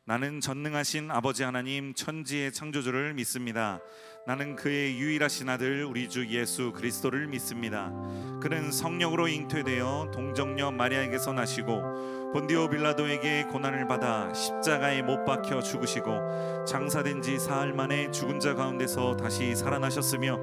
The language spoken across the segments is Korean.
나는 전능하신 아버지 하나님 천지의 창조주를 믿습니다. 나는 그의 유일하신 아들 우리 주 예수 그리스도를 믿습니다. 그는 성령으로 잉태되어 동정녀 마리아에게서 나시고 본디오 빌라도에게 고난을 받아 십자가에 못 박혀 죽으시고 장사된 지 사흘 만에 죽은 자 가운데서 다시 살아나셨으며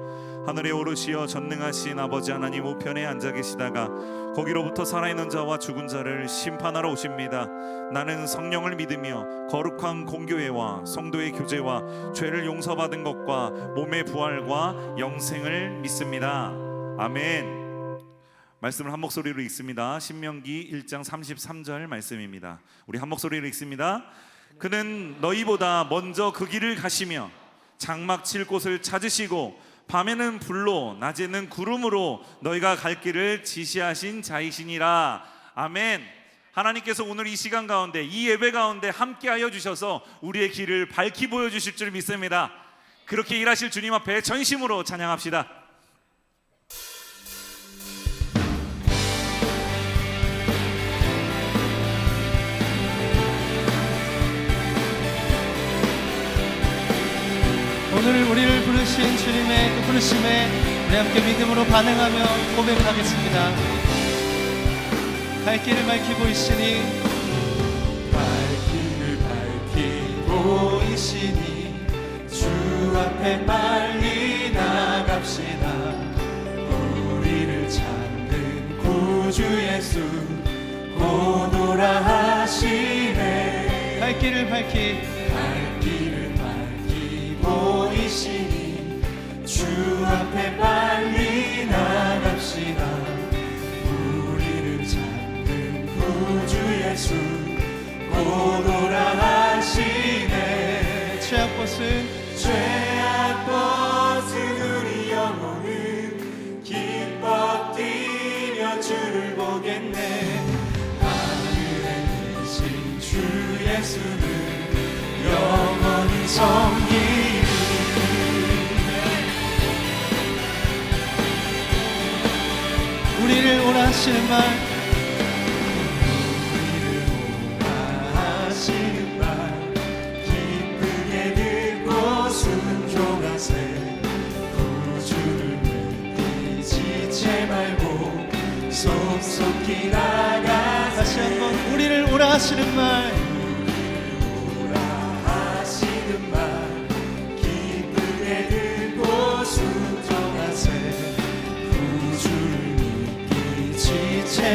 하늘에 오르시어 전능하신 아버지 하나님 우편에 앉아 계시다가 거기로부터 살아있는 자와 죽은 자를 심판하러 오십니다. 나는 성령을 믿으며 거룩한 공교회와 성도의 교제와 죄를 용서받은 것과 몸의 부활과 영생을 믿습니다. 아멘. 말씀을 한 목소리로 읽습니다. 신명기 1장 33절 말씀입니다. 우리 한 목소리로 읽습니다. 그는 너희보다 먼저 그 길을 가시며 장막 칠 곳을 찾으시고 밤에는 불로 낮에는 구름으로 너희가 갈 길을 지시하신 자이시니라. 아멘. 하나님께서 오늘 이 시간 가운데 이 예배 가운데 함께하여 주셔서 우리의 길을 밝히 보여주실 줄 믿습니다. 그렇게 일하실 주님 앞에 전심으로 찬양합시다. 오늘 우리를 부르신 주님의 그 부르심에 우리 함께 믿음으로 반응하며 고백하겠습니다. 갈 길을 밝히 보이시니 갈 길을 밝히 보이시니 주 앞에 빨리 나갑시다. 우리를 찾는 구주 예수 곧 오라 하시네. 갈 길을 밝히 보이시니 주 앞에 빨리 나갑시다. 우리를 찾는 구주 예수 곧 오라 하시네. 죄악 벗은 우리 영혼은 기뻐 뛰며 주를 보겠네. 하늘에 계신 주 예수는 영원히 섬기리. 우리를 오라 하시는 말, 우리를 오라 하시는 말 기쁘게 듣고 순종하세. 구주를 믿기 지체 말고 속속히 나가세. 다시 한번 우리를 오라 하시는 말,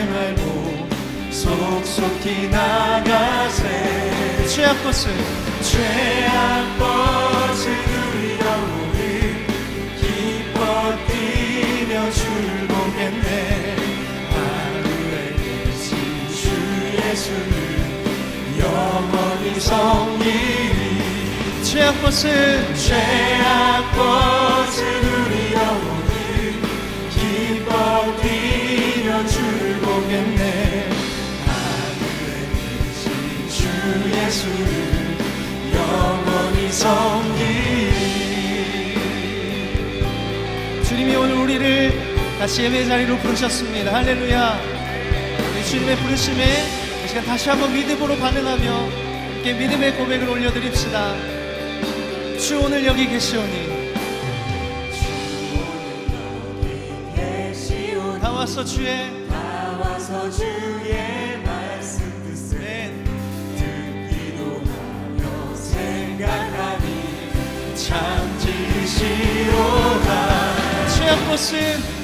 말고 속속히 나가세. 죄악 벗은 우리 영혼은 기뻐 뛰며 주를 보겠네. 하늘에 계신 주 예수는 영원히 섬기리. 죄악 벗은 우리 영혼은 기뻐 뛰며 주를 보겠네. 하늘에 계신 주 예수를 영원히 섬기리. 주님이 오늘 우리를 다시 예배 자리로 부르셨습니다. 할렐루야. 우리 주님의 부르심에 이 시간 다시 한번 믿음으로 반응하며 함께 믿음의 고백을 올려드립시다. 주 오늘 여기 계시오니 다 와서 주의 말씀 듣세. 듣기도 하며 생각하니 참 지시로다.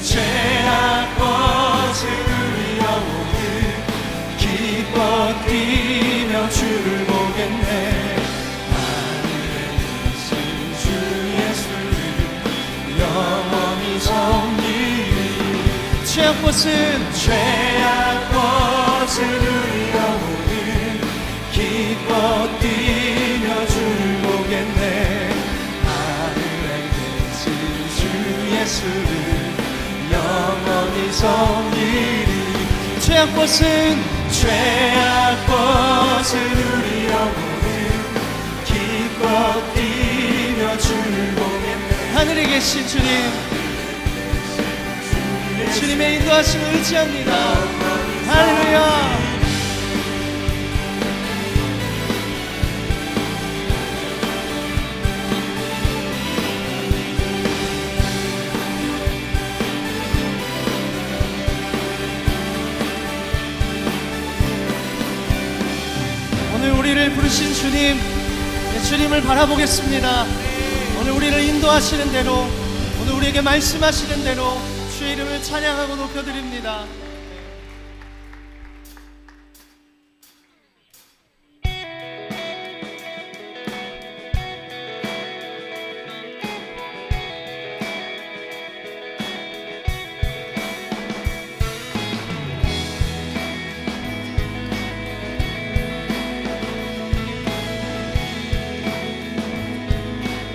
죄악 벗은 우리 영혼은 기뻐 뛰며 주를 보겠네. 하늘에 계신 주 예수를 영원히 섬기리. 죄악 벗은 우리 영혼은 기뻐 뛰며 주를 보겠네. 하늘에 계신 주 예수를 영원히 섬기리. 죄악 벗은 우리 영혼은 기뻐 뛰며 주를 보겠네. 하늘에 계신 주님의 인도하심을 의지합니다. 할렐루야. 오늘 우리를 부르신 주님, 주님을 바라보겠습니다. 오늘 우리를 인도하시는 대로, 오늘 우리에게 말씀하시는 대로 주의 이름을 찬양하고 높여드립니다.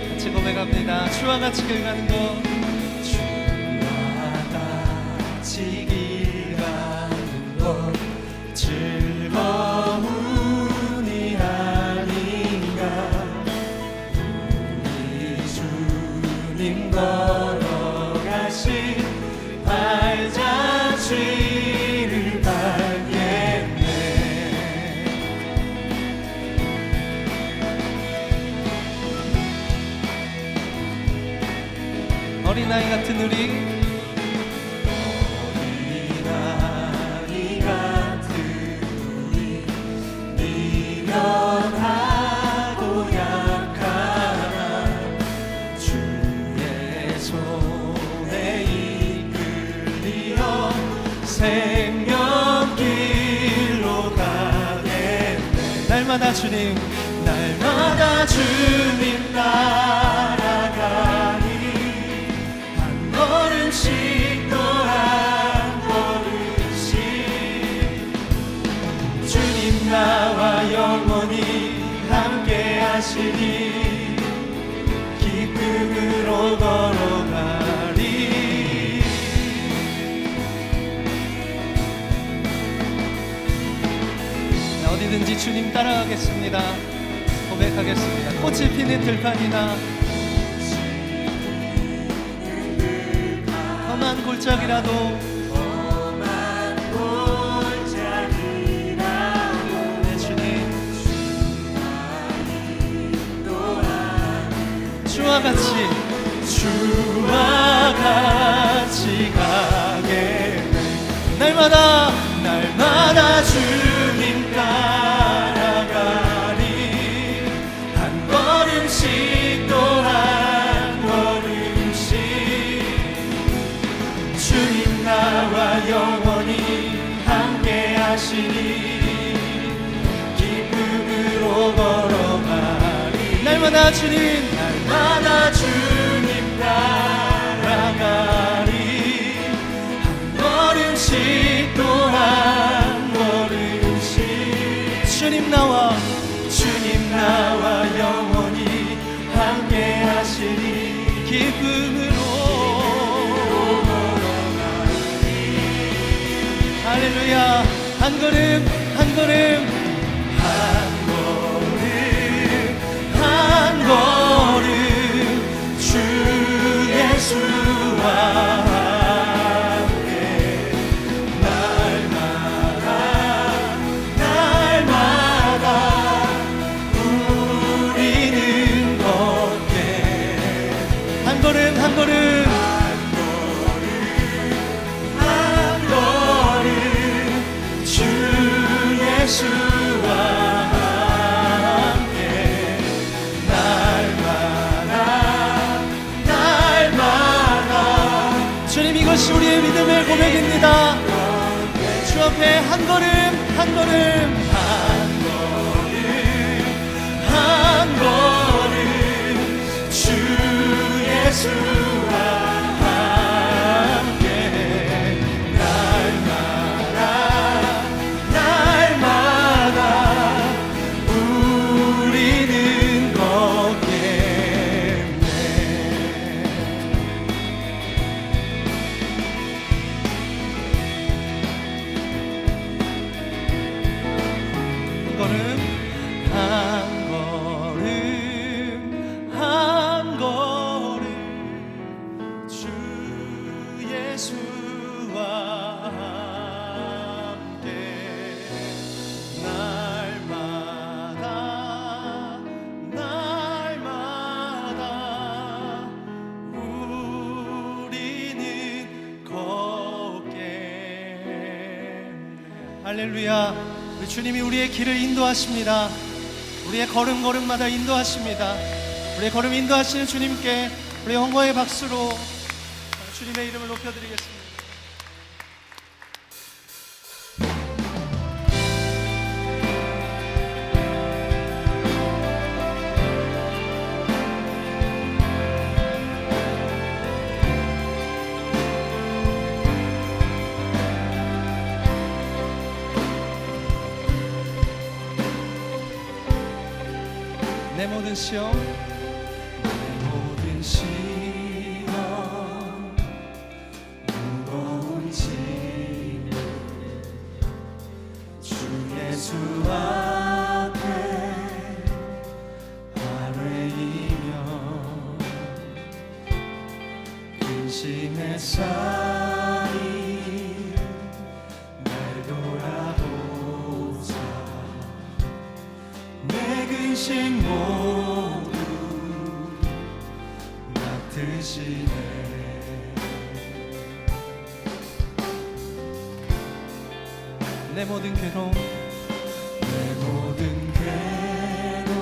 같이 고백합니다. 주와 같이 길 가는 것, 주와 같이 길 가는 것 즐거움이 아닌가. 우리 주님 걸어가신 발자취를 밟겠네. 어린아이 같은 우리, 어린아이 같은 우리 미련하고 약하나 주의 손에 이끌리어 생명길로 가겠네. 날마다 주님, 날마다 주님 따라가니 한 걸음씩 또 한 걸음씩 주님 나와 영원히 함께 하시니 기쁨으로 걸어가리. 어디든지 주님 따라가겠습니다. 고백하겠습니다. 꽃이 피는 들판이나 험한 골짜기라도 험한 골짜기라도 내 주님 주와 같이 주와 같이 가겠네. 날마다 주님 따라가리. 한 걸음씩 또 한 걸음씩 주님 나와 영원히 함께 하시니 기쁨으로 걸어가리. 날마다 주님 따라가리. 한 걸음씩 또 한 걸음씩 주님 나와 영원히 함께 하시니 기쁨으로 할렐루야. 한 걸음 한 걸음 한 걸음 주 예수와 함께 날마다 우리는 걷게. 한 걸음 한 걸음 한 걸음 주 예수와 함께 날마다 주님, 이것이 우리의 믿음의 고백입니다. 주 앞에 한 걸음 한 걸음 한 걸음 주 예수와 함께 날마다 우리는 걷겠네. 한 걸음 주 예수와 함께 날마다 우리는 걷게. 할렐루야. 우리 주님이 우리의 길을 인도하십니다. 우리의 걸음걸음마다 인도하십니다. 우리의 걸음 인도하시는 주님께 우리 영광의 박수로 주님의 이름을 높여드리겠습니다. 내 모든 시험, 내 모든 시험 무거운 짐 주 예수 앞에 아뢰이며 근심의 쌓인 날 돌아보자. 내 근심 모두 맡으시네. 내 모든 괴로움, 내 모든 괴로움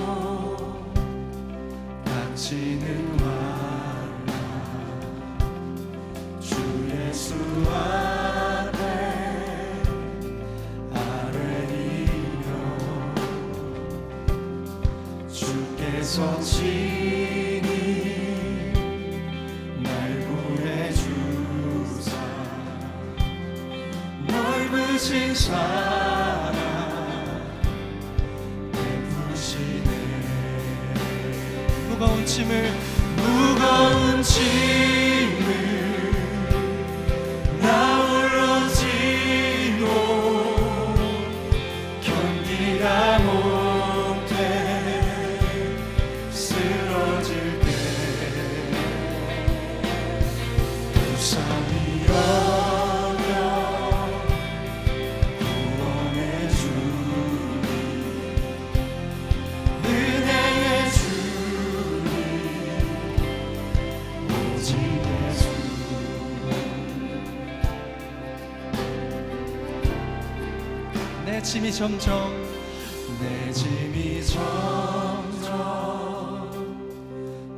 닥치는 환난 주 예수 앞에 아뢰이며 주께서 친히 날 구해주사 넓으신 사랑 베푸시네. 무거운 짐을 나 홀로 지고 견디다 못해 쓰러질 때 불쌍히 여겨 구원해 주니 은혜의 주님 오직 예수. 내 짐이 점점 내 짐이 점점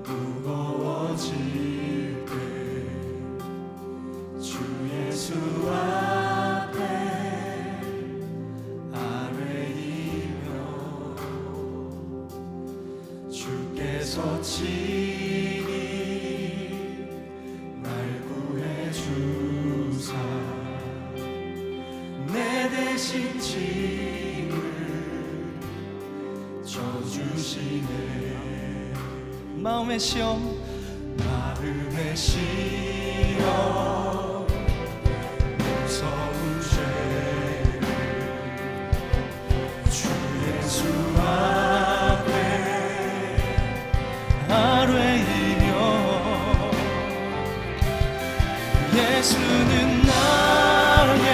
무거워질 때 주 예수 앞에 아뢰이며 주께서 친히 날 구해주사 내 대신 짐을 져주시네. 마음의 시험, 마음의 시험 무서운 죄를 주 예수 앞에 아뢰이며 예수는 나의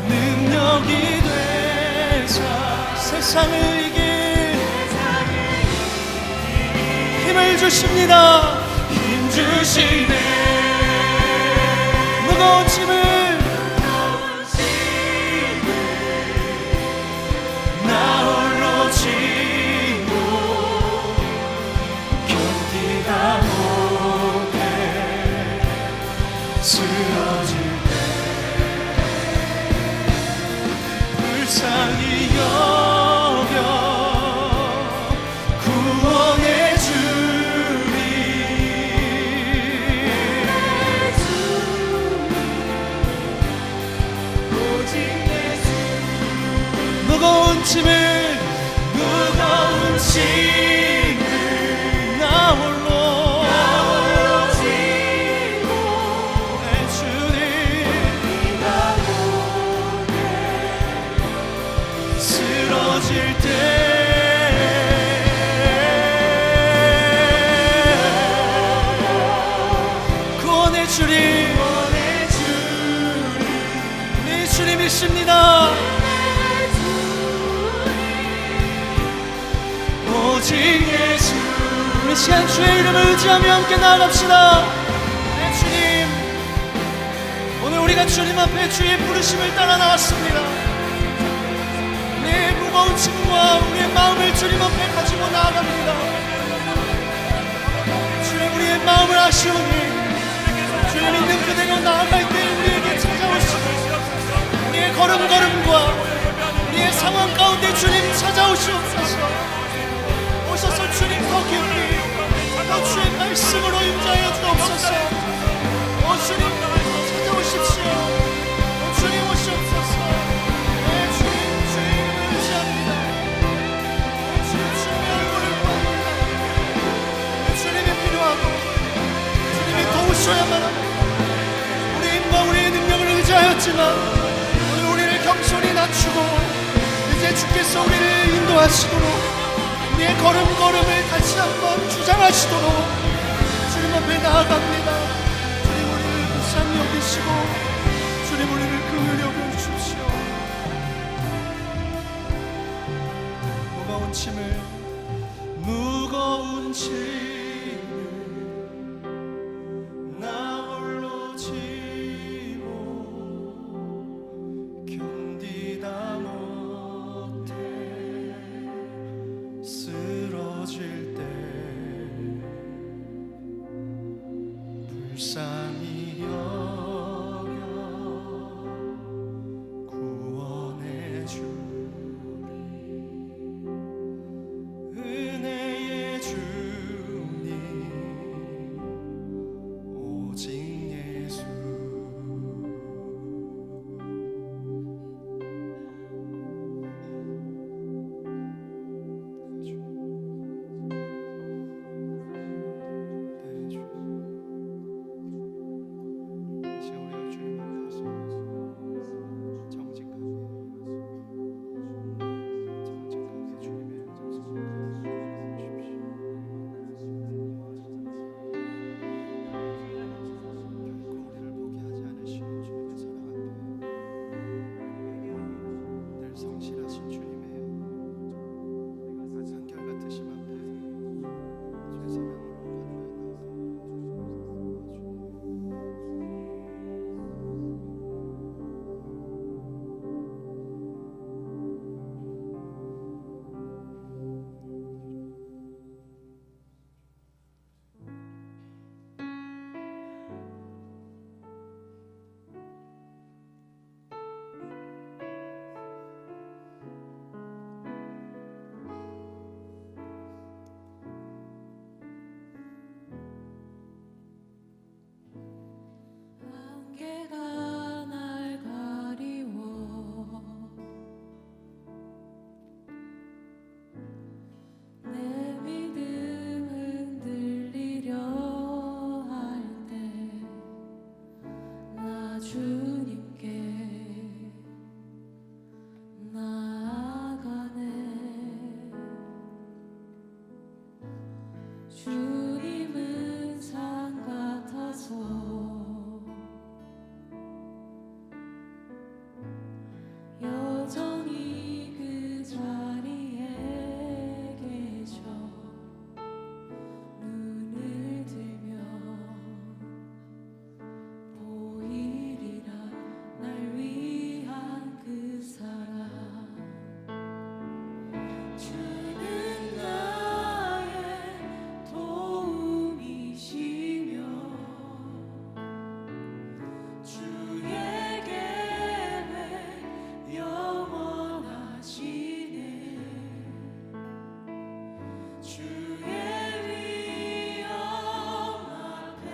능력이 되사 세상을 이길 힘을 주십니다. 힘 주시네. 무거운 짐을 나 홀로 지고 견디다 못해 쓰러질 때 불쌍히 여겨 구원해 주리. 오직 예수. 무거운 짐을 나 홀로 지고 내 주님 쓰러질 때 구원해 주리. 우리 주님이십니다. 오직 예수. 우리 시간 주의 이름을 의지하며 함께 나아갑시다. 네, 주님, 오늘 우리가 주님 앞에 주의 부르심을 따라 나왔습니다. 마음을 아시오니 주님 있는 그대로 나아갈 때 우리에게 찾아오시고 우리의 걸음걸음과 우리의 상황 가운데 주님 찾아오시옵소서. 오셔서 주님 더 깊이 더 주의 말씀으로 임자하여 주옵소서. 주님 찾아오십시오. 주님 오시옵소서. 네, 주님을 의지합니다. 주님의 얼굴을 구합니다. 주님이 필요하고 주님이 도우셔야만 합니다. 우리의 힘과 우리의 능력을 의지하였지만 오늘 우리를 겸손히 낮추고 이제 주께서 우리를 인도하시도록 우리의 걸음걸음을 다시 한번 주장하시도록 주님 앞에 나아갑니다. 주님 우리를 불쌍히 여기시고 주님 우리를 긍휼히 여겨주십시오. 무거운 짐을 나 홀로 지고 견디다 못해 쓰러질 때 불쌍히 여겨 구원해 주리. 은혜의 주님 오직 예수. 성실하신 주님의 한결같으심 앞에 주의 사랑으로 안개가 날 가리워 내 믿음 흔들리려 할 때 나 주님께 나아가네. 주님은 산 같아서 여전히 그 자리에 계셔. 눈을 들면 보이리라 날 위한 그 사랑. 주는 나의 도움이시며 주의 계획 영원하시네. 주의 위엄 앞에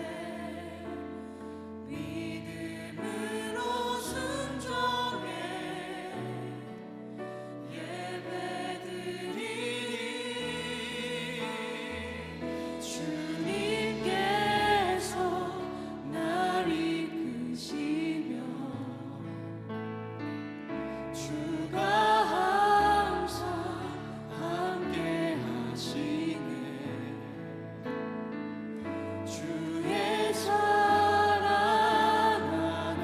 믿음으로 순종해 예배드리니. 주님께서 날 이끄시며 주가 항상 함께 하시네. 주의 사랑 안에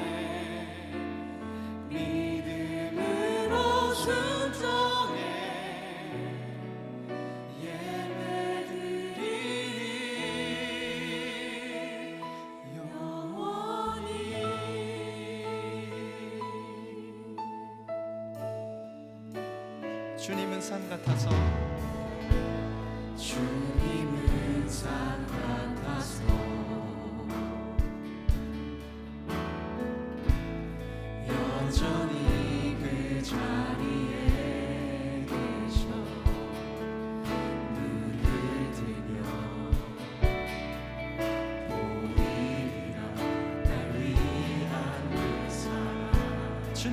믿음으로 순종해 예배드리니 영원히. 주님은 산 같아서 주님은 산 같아서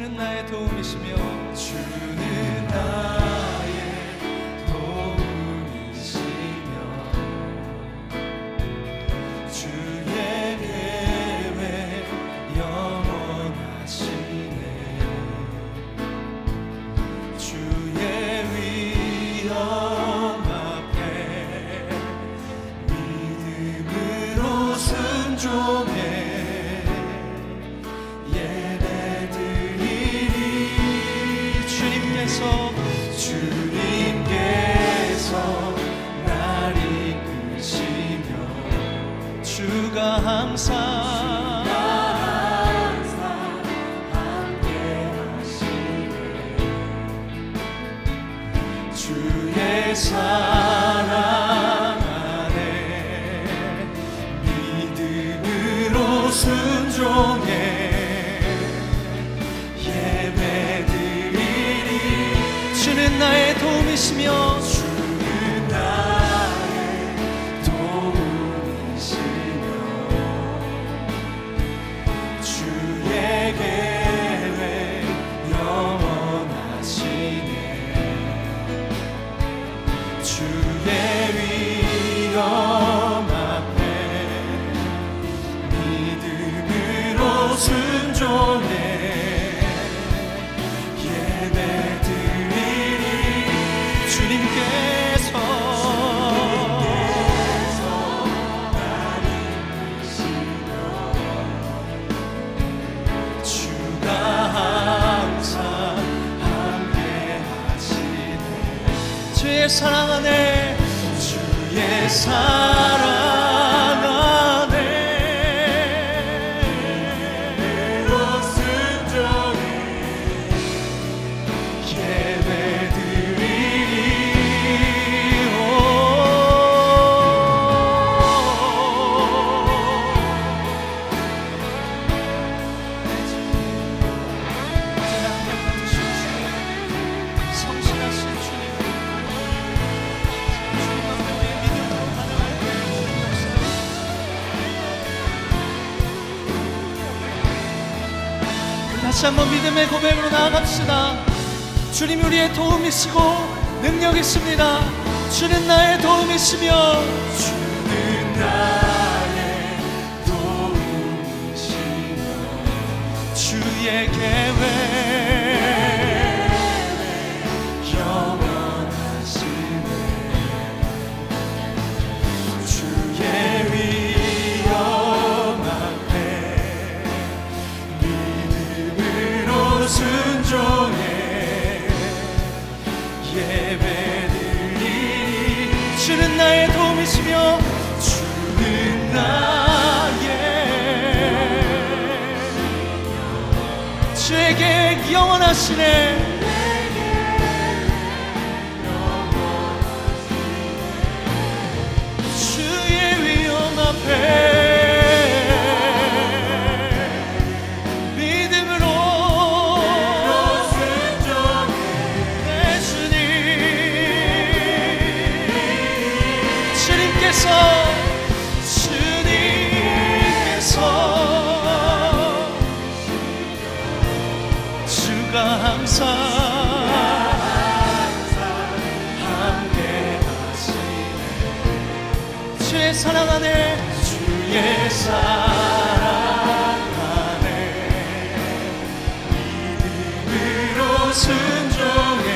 주는 나의 도움이시며 주는 나의 도움이시며 주의 계획 영원하시네 주의 위엄 앞에 믿음으로 순종해 주님께서 날 이끄시며 주가 항상 함께 하시네 주의 사랑 안에 믿음으로 순종해 주는 나의 도움이시며 주는 나의 도움이시며 주의 계획 영원하시네 주의 위엄 앞에 믿음으로 순종해 주의 사랑 안에 주의 사랑 안에 순종해 예배드리리 성실하신 주님 다시 한번 믿음의 고백으로 나아갑시다. 주님 우리의 도움이시고 능력이십니다. 주는 나의 도움이시며 주는 나의 도움이시며 주의 계획 영원하시네 주의 위엄 앞에 순종해 예배드리리 주는 나의 도움이시며 주는 나의 주의 계획 영원하시네 주의 위엄 앞에 주님께서 주가 항상 함께 하시네 주의 사랑 안에 주의 사랑 안에 믿음으로 순종해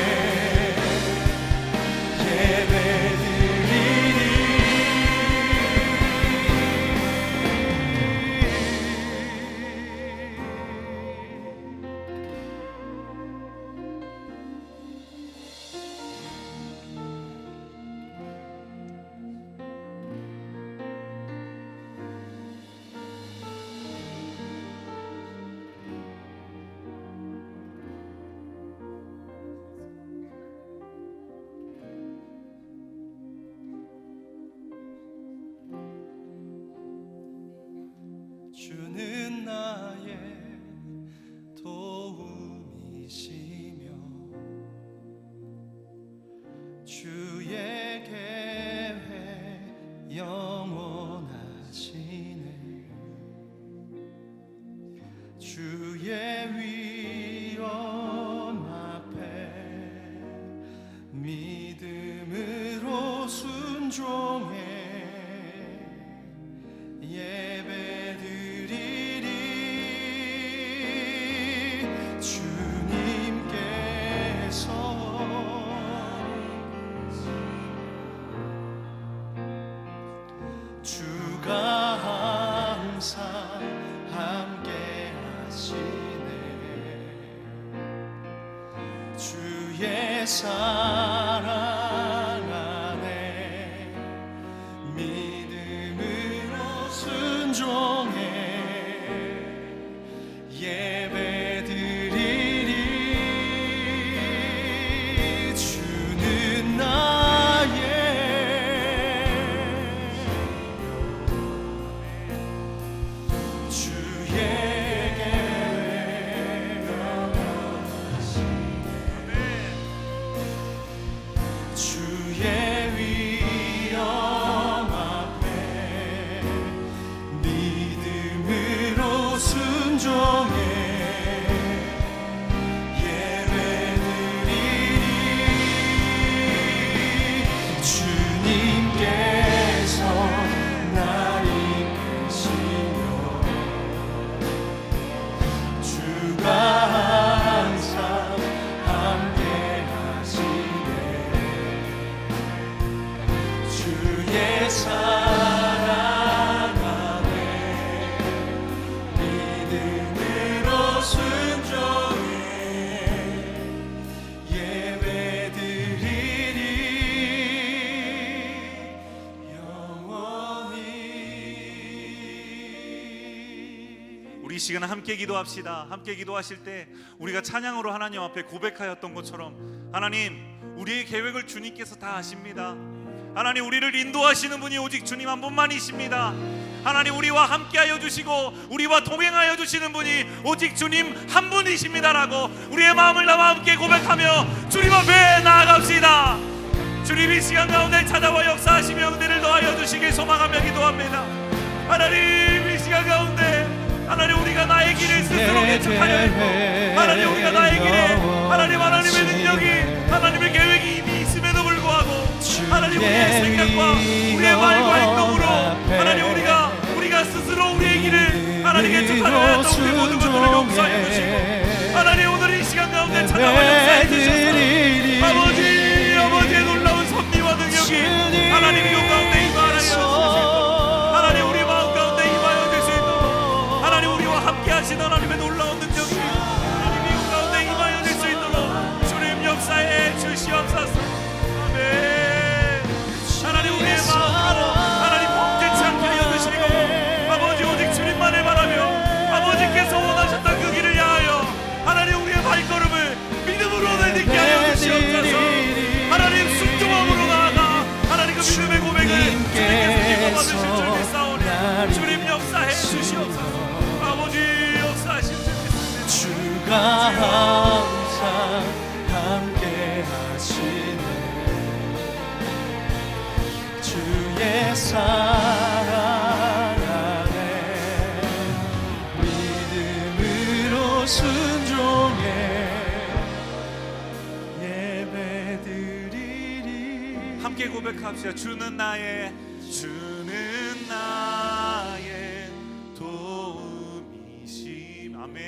순종해 예배드리리 주님께서 주가 항상 함께 하시네 주의 사랑 안에 믿음으로 순종해 예배드리리 주는 나의 주의 위엄 앞에 믿음으로 순종해 예배드리리 주님께서 날 이끄시며 주가 항상 함께 하시네 주의 사랑 안에 믿음으로 순종해 예배드리리 영원히. 우리 이 시간 함께 기도합시다. 함께 기도하실 때 우리가 찬양으로 하나님 앞에 고백하였던 것처럼 하나님, 우리의 계획을 주님께서 다 아십니다. 하나님, 우리를 인도하시는 분이 오직 주님 한 분만이십니다. 하나님, 우리와 함께하여 주시고 우리와 동행하여 주시는 분이 오직 주님 한 분이십니다라고 우리의 마음을 담아 함께 고백하며 주님 앞에 나아갑시다. 주님 이 시간 가운데 찾아와 역사하시며 은혜를 더하여 주시길 소망하며 기도합니다. 하나님, 이 시간 가운데 하나님, 우리가 나의 길을 스스로 개척하려 했고 하나님, 우리가 나의 길에 하나님의 능력이 하나님의 계획이 이미 있음에도 불구하고 하나님, 우리의 생각과 우리의 말과 행동으로 하나님, 우리가 스스로 우리의 길을 하나님 개척하려 했던 우리 모든 것들을 용서해 주시고 하나님, 오늘 이 시간 가운데 찾아와 역사해 주셔서 아버지의 놀라운 섭리와 능력이 하나님 이 가운데 임하여 주시고 하나님, 우리 마음 가운데 임하여 줄 수 있도록 하나님, 우리와 함께 하신 하나님의 놀라운 능력이 하나님 이 가운데 임하여 줄 수 있도록 주님 역사해 주시옵소서. 아멘. 하나님, 우리의 마음으로 하나님 범죄치 않게 하여 주시고 아버지, 오직 주님만을 바라며 아버지께서 원하셨던 그 길을 향하여 하나님, 우리의 발걸음을 믿음으로 내딛게 하여 주시옵소서. 하나님, 순종함으로 나아가 하나님 그 믿음의 고백을 주님께서 기뻐받으실 줄 믿사오니 주님 역사해 주시옵소서. 아버지, 역사하실 줄 믿습니다. 주가 항상 함께 하시네 주의 사랑 안에 믿음으로 순종해 예배드리리. 함께 고백합시다. 주는 나의 도움이심. 아멘.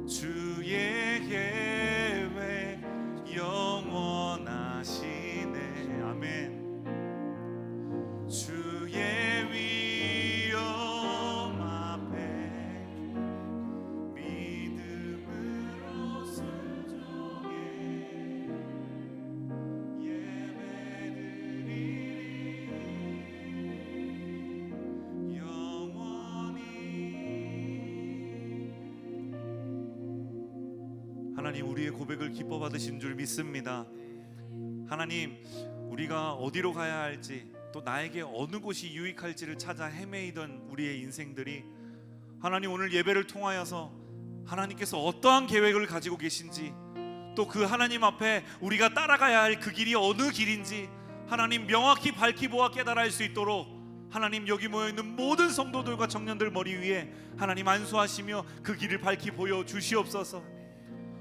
주의 계획 영원하시네. 아멘. 주의 위엄 앞에 믿음으로 순종해 예배드리리 영원히. 하나님, 우리의 고백을 기뻐 받으신 줄 믿습니다. 하나님, 우리가 어디로 가야 할지 또 나에게 어느 곳이 유익할지를 찾아 헤매이던 우리의 인생들이 하나님, 오늘 예배를 통하여서 하나님께서 어떠한 계획을 가지고 계신지 또 그 하나님 앞에 우리가 따라가야 할 그 길이 어느 길인지 하나님 명확히 밝히 보아 깨달아 알 수 있도록 하나님, 여기 모여있는 모든 성도들과 청년들 머리 위에 하나님 안수하시며 그 길을 밝히 보여주시옵소서.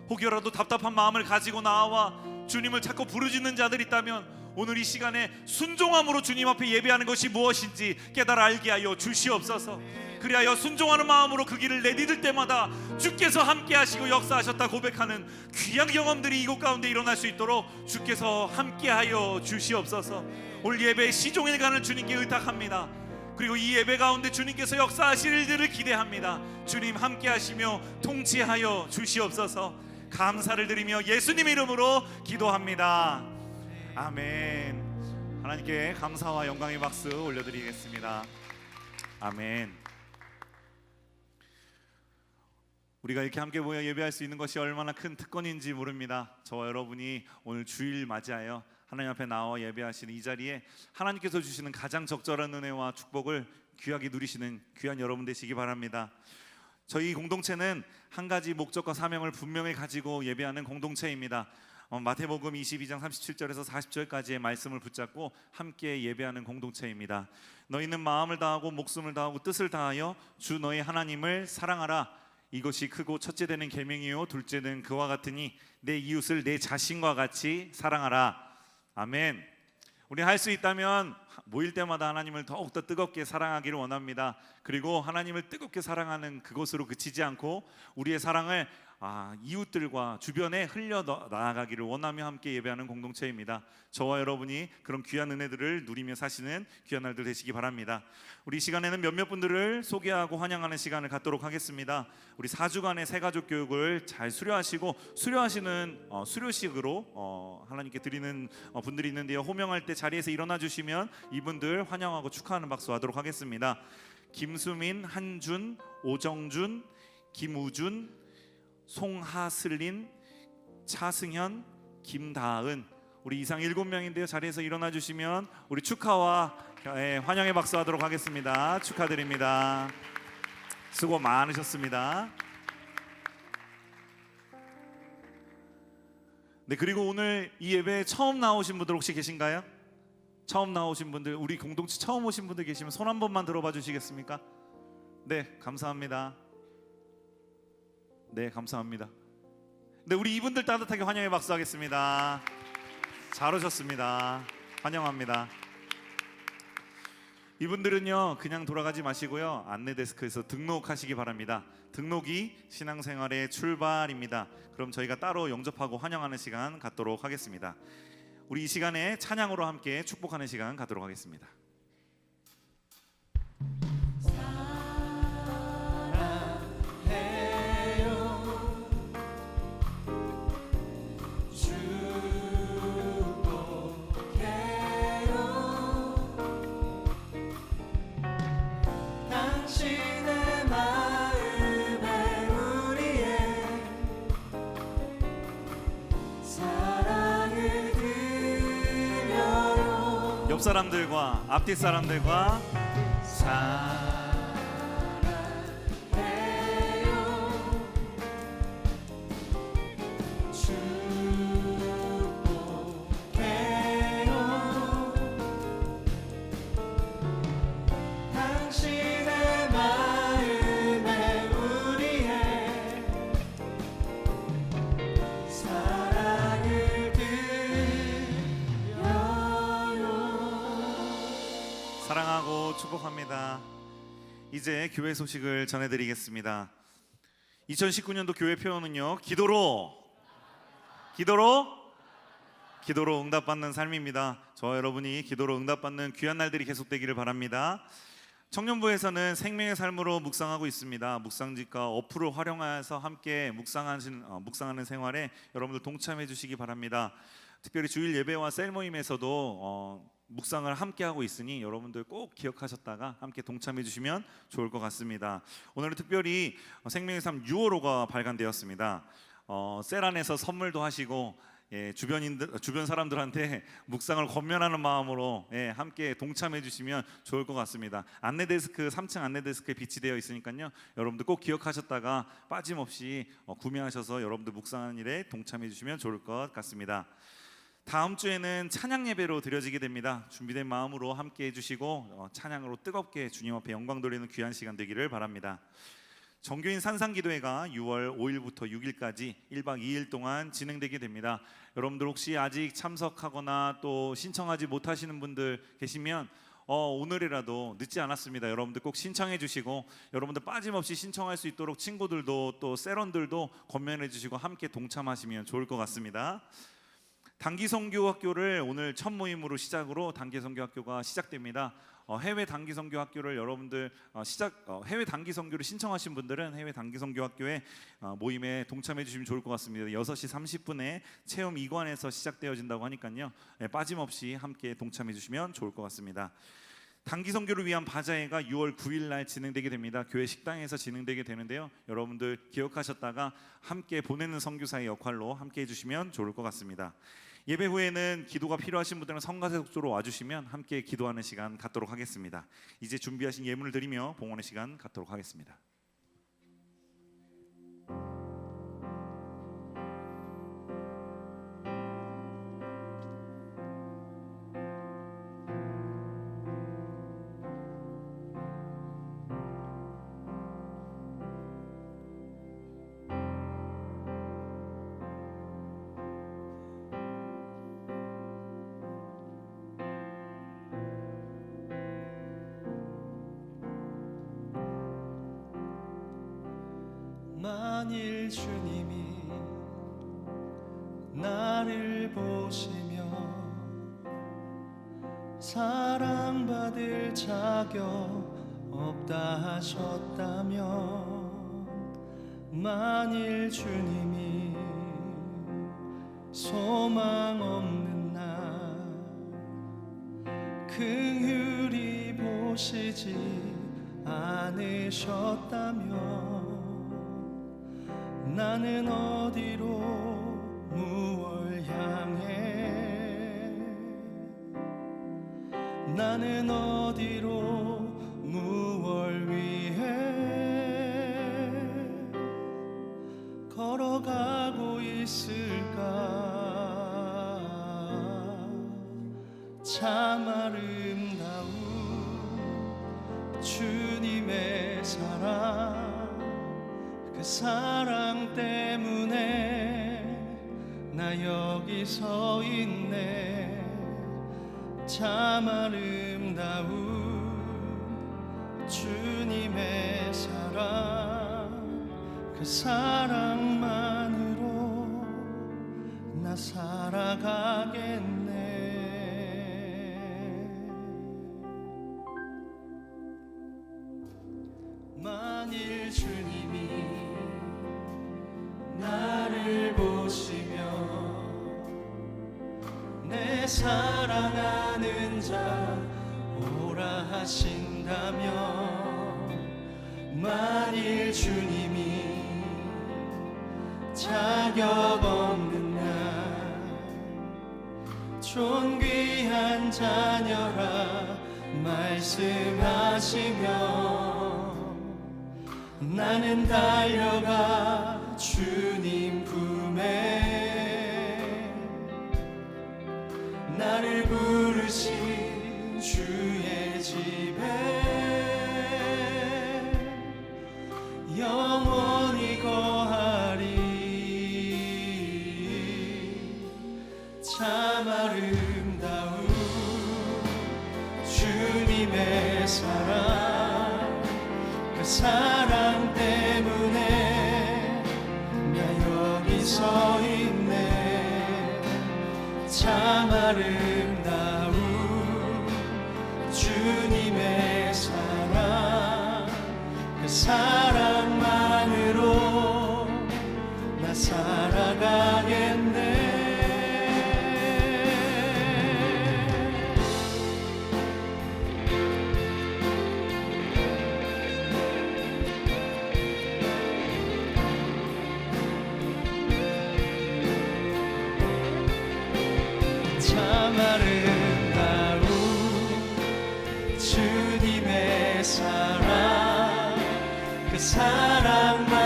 혹여라도 답답한 마음을 가지고 나와 주님을 자꾸 부르짖는 자들이 있다면 오늘 이 시간에 순종함으로 주님 앞에 예배하는 것이 무엇인지 깨달아 알게 하여 주시옵소서. 그리하여 순종하는 마음으로 그 길을 내디딜 때마다 주께서 함께 하시고 역사하셨다 고백하는 귀한 경험들이 이곳 가운데 일어날 수 있도록 주께서 함께 하여 주시옵소서. 오늘 예배의 시종일관을 주님께 의탁합니다. 그리고 이 예배 가운데 주님께서 역사하실 일들을 기대합니다. 주님 함께 하시며 통치하여 주시옵소서. 감사를 드리며 예수님 이름으로 기도합니다. 아멘. 하나님께 감사와 영광의 박수 올려드리겠습니다. 아멘. 우리가 이렇게 함께 모여 예배할 수 있는 것이 얼마나 큰 특권인지 모릅니다. 저와 여러분이 오늘 주일 맞이하여 하나님 앞에 나와 예배하시는 이 자리에 하나님께서 주시는 가장 적절한 은혜와 축복을 귀하게 누리시는 귀한 여러분 되시기 바랍니다. 저희 공동체는 한 가지 목적과 사명을 분명히 가지고 예배하는 공동체입니다. 마태복음 22장 37절에서 40절까지의 말씀을 붙잡고 함께 예배하는 공동체입니다. 너희는 마음을 다하고 목숨을 다하고 뜻을 다하여 주 너희 하나님을 사랑하라. 이것이 크고 첫째 되는 계명이요 둘째는 그와 같으니 내 이웃을 내 자신과 같이 사랑하라. 아멘. 우리 할 수 있다면 모일 때마다 하나님을 더욱더 뜨겁게 사랑하기를 원합니다. 그리고 하나님을 뜨겁게 사랑하는 그것으로 그치지 않고 우리의 사랑을 이웃들과 주변에 흘려 나아가기를 원하며 함께 예배하는 공동체입니다. 저와 여러분이 그런 귀한 은혜들을 누리며 사시는 귀한 날들 되시기 바랍니다. 우리 시간에는 몇몇 분들을 소개하고 환영하는 시간을 갖도록 하겠습니다. 우리 4주간의 새가족 교육을 잘 수료하시고 수료하시는 수료식으로 하나님께 드리는 분들이 있는데요. 호명할 때 자리에서 일어나 주시면 이분들 환영하고 축하하는 박수 하도록 하겠습니다. 김수민, 한준, 오정준, 김우준, 송하슬린, 차승현, 김다은, 우리 이상 7명인데요. 자리에서 일어나 주시면 우리 축하와 환영의 박수 하도록 하겠습니다. 축하드립니다. 수고 많으셨습니다. 네, 그리고 오늘 이 예배에 처음 나오신 분들 혹시 계신가요? 처음 나오신 분들, 우리 공동체 처음 오신 분들 계시면 손 한 번만 들어봐 주시겠습니까? 네, 감사합니다. 네, 감사합니다. 네, 우리 이분들 따뜻하게 환영의 박수 하겠습니다. 잘 오셨습니다. 환영합니다. 이분들은요 그냥 돌아가지 마시고요 안내 데스크에서 등록하시기 바랍니다. 등록이 신앙생활의 출발입니다. 그럼 저희가 따로 영접하고 환영하는 시간 갖도록 하겠습니다. 우리 이 시간에 찬양으로 함께 축복하는 시간 갖도록 하겠습니다. 옆 사람들과 앞뒤 사람들과 사랑하고 축복합니다. 이제 교회 소식을 전해드리겠습니다. 2019년도 교회 표현은요 기도로 응답받는 삶입니다. 저와 여러분이 기도로 응답받는 귀한 날들이 계속되기를 바랍니다. 청년부에서는 생명의 삶으로 묵상하고 있습니다. 묵상집과 어플을 활용해서 함께 묵상하는 생활에 여러분들 동참해 주시기 바랍니다. 특별히 주일 예배와 셀 모임에서도 묵상을 함께 하고 있으니 여러분들 꼭 기억하셨다가 함께 동참해 주시면 좋을 것 같습니다. 오늘은 특별히 생명의 삶 6월호가 발간되었습니다. 셀 안에서 선물도 하시고 주변 사람들한테 묵상을 권면하는 마음으로 함께 동참해 주시면 좋을 것 같습니다. 안내 데스크 3층 안내 데스크에 비치되어 있으니까요. 여러분들 꼭 기억하셨다가 빠짐없이 구매하셔서 여러분들 묵상하는 일에 동참해 주시면 좋을 것 같습니다. 다음 주에는 찬양 예배로 드려지게 됩니다. 준비된 마음으로 함께 해주시고 찬양으로 뜨겁게 주님 앞에 영광 돌리는 귀한 시간 되기를 바랍니다. 정교인 산상기도회가 6월 5일부터 6일까지 1박 2일 동안 진행되게 됩니다. 여러분들 혹시 아직 참석하거나 또 신청하지 못하시는 분들 계시면 오늘이라도 늦지 않았습니다. 여러분들 꼭 신청해 주시고, 여러분들 빠짐없이 신청할 수 있도록 친구들도 또 세런들도 권면해 주시고 함께 동참하시면 좋을 것 같습니다. 단기선교학교를 오늘 첫 모임으로 시작으로 단기선교학교가 시작됩니다. 해외 단기선교학교를 여러분들 해외 단기선교를 신청하신 분들은 해외 단기선교학교에 모임에 동참해 주시면 좋을 것 같습니다. 6시 30분에 체험 2관에서 시작되어진다고 하니까요, 빠짐없이 함께 동참해 주시면 좋을 것 같습니다. 단기선교를 위한 바자회가 6월 9일 날 진행되게 됩니다. 교회 식당에서 진행되게 되는데요, 여러분들 기억하셨다가 함께 보내는 선교사의 역할로 함께 해주시면 좋을 것 같습니다. 예배 후에는 기도가 필요하신 분들은 성가대속소로 와주시면 함께 기도하는 시간 갖도록 하겠습니다. 이제 준비하신 예물을 드리며 봉헌의 시간 갖도록 하겠습니다. 만일 주님이 나를 보시며 사랑받을 자격 없다 하셨다면, 만일 주님이 소망 없는 날 긍휼히 보시지 않으셨다면, 나는 어디로 무얼 향해, 나는 어디로 무얼 위해 걸어가고 있을까. 참 아름다운 주님의 사랑, 그 사랑 때문에 나 여기 서 있네. 참 아름다운 주님의 사랑, 그 사랑만으로 나 살아가겠네. 만일 주님이 나를 보시며 내 사랑하는 자 오라 하신다면, 만일 주님이 자격 없는 날 존귀한 자녀라 말씀하시며, 나는 달려가 주님 품에 나를 부르신 주의 집에 영원히 거하리. 참 아름다운 주님의 사랑, 그 사랑 때문에 나 여기 서 있네. 참 아름다운 주님의 사랑, 그 사랑만으로 나 살아가겠네. 참 아름다운 주님의 사랑, 그 사랑만으로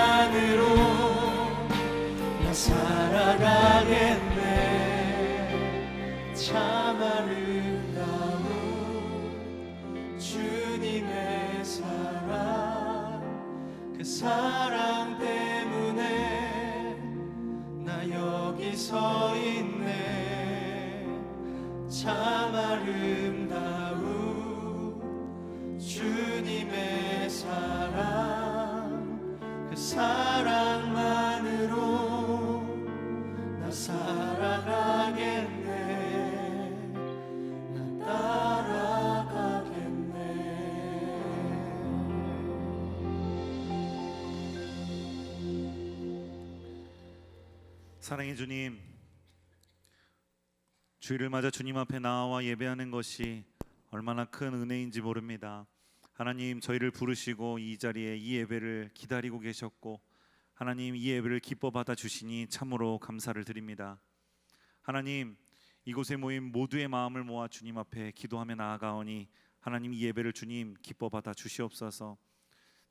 나 살아가겠네. 참 아름다운 주님의 사랑, 그 사랑 때문에 나 여기 서 있네. 참 아름다운 주님의 사랑, 그 사랑만으로 나 살아가겠네. 나 따라가겠네. 사랑의 주님, 주일을 맞아 주님 앞에 나와 예배하는 것이 얼마나 큰 은혜인지 모릅니다. 하나님, 저희를 부르시고 이 자리에 이 예배를 기다리고 계셨고, 하나님 이 예배를 기뻐 받아 주시니 참으로 감사를 드립니다. 하나님, 이곳에 모인 모두의 마음을 모아 주님 앞에 기도하며 나아가오니 하나님 이 예배를 주님 기뻐 받아 주시옵소서.